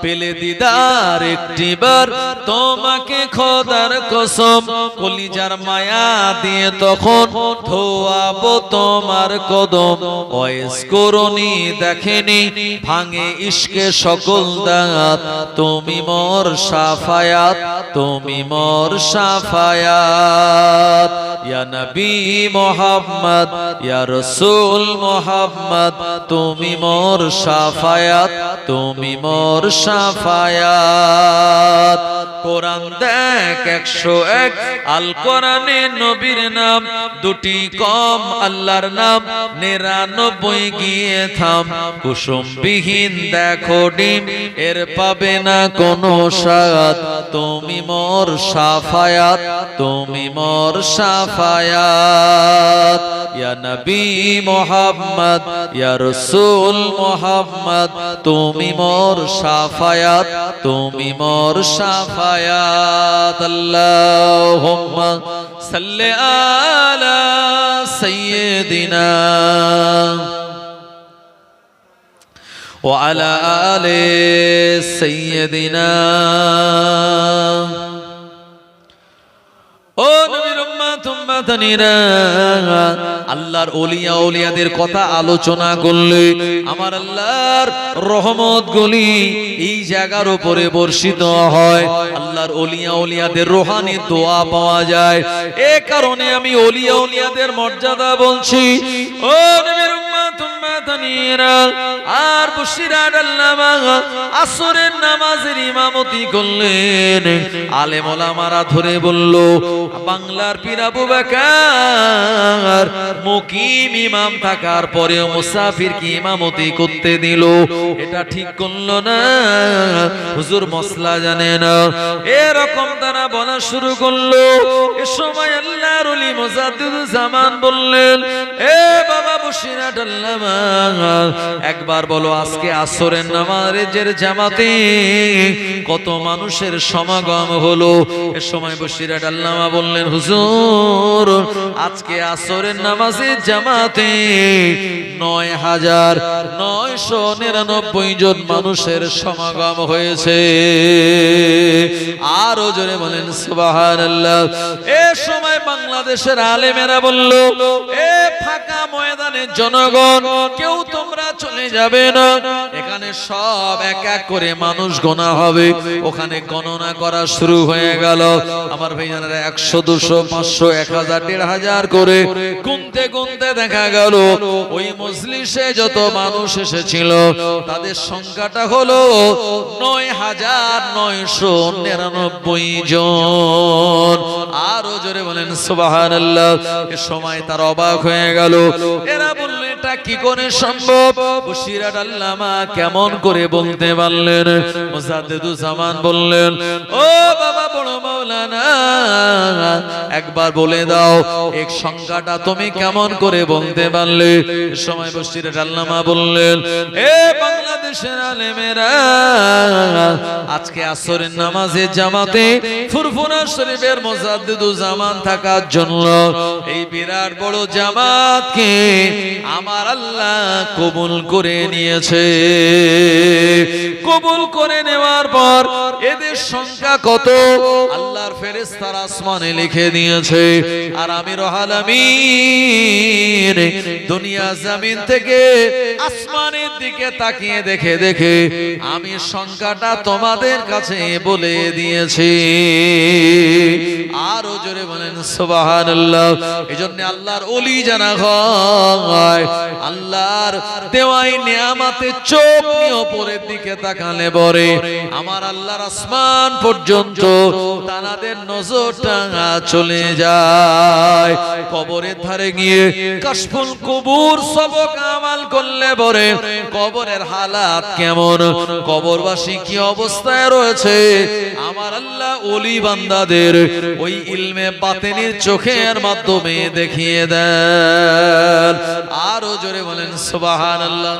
পেলে দিদার একটিবার তোমাকে খোদার কসম, কলিজার মায়া দিয়ে তখন ধোয়াবো তোমার কদম। ওয়াইস করনি দেখেনি ভাঙে ইশকে সকল দাঁত, তুমি মোর শাফায়াত, তুমি মোর শাফায়াত। ইয়া নবী মুহাম্মদ, ইয়া রাসূল মুহাম্মদ, তুমি মোর শাফায়াত, তুমি মোর শাফায়াত। কোরআন দেখ 101, আল কোরআনে নবীর নাম দুটি কম, আল্লাহর নাম 99 গিয়ে থাম। কুসুমবিহীন দেখো ডিম, এর পাবে না কোনো স্বাদ, তুমি মোর শাফায়াত, তুমি মোর শাফায়াত। ইয়া নবী মুহাম্মদ, ইয়া রাসূল মুহাম্মদ, তুমি মোর শাফায়াত, তুমি মোর শাফায়াত। আল্লাহুম্মা সাল্লি আলা সাইয়্যিদিনা ওয়া আলা আলি সাইয়্যিদিনা। ও নবীর উম্মত উম্মতানিরা, আল্লাহর ওলিয়া ওলিয়াদের কথা আলোচনা করলে আমার আল্লাহর রহমত গুলি এই জায়গার উপরে বর্ষিত হয়। আল্লাহর ওলিয়া ওলিয়াদের রূহানি দোয়া পাওয়া যায়। এই কারণে আমি ওলিয়া ওলিয়াদের মর্যাদা বলছি। ও নবীর উম্মত উম্মতানিরা, আর বসিরহাট আল্লামা আসরের নামাজের ইমামতি করলেন। আলেম ওলামারা ধরে বলল, বাংলার পীর আবু বকর মুকিম ইমাম থাকার পরেও মুসাফির কি ইমামতি করতে দিল? এটা ঠিক করলো না। হুজুর মসলা জানে না, এরকম তারা বলা শুরু করলো। এ সময় আল্লাহর ওলি মুজাদ্দিদুজ জামান বললেন, এ বাবা বসিরহাট আল্লামা, একবার বলো আজকে আসরের নামাজের জামাতে কত মানুষের সমাগম হলো? এ সময় বসিরহাট আল্লামা বললেন, হুজুর আজকে আসরের নামাজের জামাতে ৯,৯৯৯ জন মানুষের সমাগম হয়েছে। আরো জোরে বলেন সুবহানাল্লাহ। এ সময় বাংলাদেশের আলেমেরা বলল, এ ফাঁকা ময়দানের জনগণ, কেউ তোমরা চলে যাবে না, এখানে সব এক এক করে মানুষ গোনা হবে। ওখানে গণনা করা শুরু হয়ে গেল। আমার ভাইজানেরা 100 200 500 1000 1500 করে গুনতে গুনতে দেখা গেল ওই মজলিসে যত মানুষ এসেছিল তাদের সংখ্যাটা হলো ৯,৯৯৯ জন। আরো জোরে বলেন সুবহানাল্লাহ। এ সময় তার অবাক হয়ে গেল। এরা বলল, এটা কি করে সম্ভব? বসিরহাট আল্লামা কেমন করে বলতে পারলেন? মুজাদ্দিদুজ জামান বললেন, ও বাবা বড় মাওলানা একবার বলে দাও এক সংখ্যাটা তুমি কেমন করে বলতে পারলে সময় বসিরের আল্লামা বললেন এ বাংলাদেশের আলেমেরা আজকে আসরের নামাজে জামাতে ফুরফুরা শরীফের মুজাদ্দিদুজ জামান থাকার জন্য এই বিরাট বড় জামাতকে আমার আল্লাহ কবুল করে নিয়েছে কবুল করে নেওয়ার পর এদের সংখ্যা কত আল্লাহর ফেরেশতারা আসমানে লিখে দিয়েছে আর আমি রব্বুল আলামিন দুনিয়া জমিন থেকে আসমানের দিকে তাকিয়ে দেখে দেখে আমি সংখ্যাটা তোমাদের কাছে বলে দিয়েছি আরো জোরে বলেন সুবহানাল্লাহ এজন্য আল্লাহর ওলি জানা হয় আল্লাহর দেওয়াই নিয়ামতে চোখ নিয়ে উপরের দিকে তাকালে পরে আমার আল্লাহর আসমান পর্যন্ত তানাদের নজরটা চলে যায় কবরের ধারে গিয়ে কাশফুল কুবুর সবক আমাল করলে পরে কবরের হালাত কেমন কবরবাসী কি অবস্থায় রয়েছে আমার আল্লাহ ওলি বান্দাদের ওই ইলমে বাতিনের চোখের মাধ্যমে দেখিয়ে দেন আরো জোরে বলেন সুবহানাল্লাহ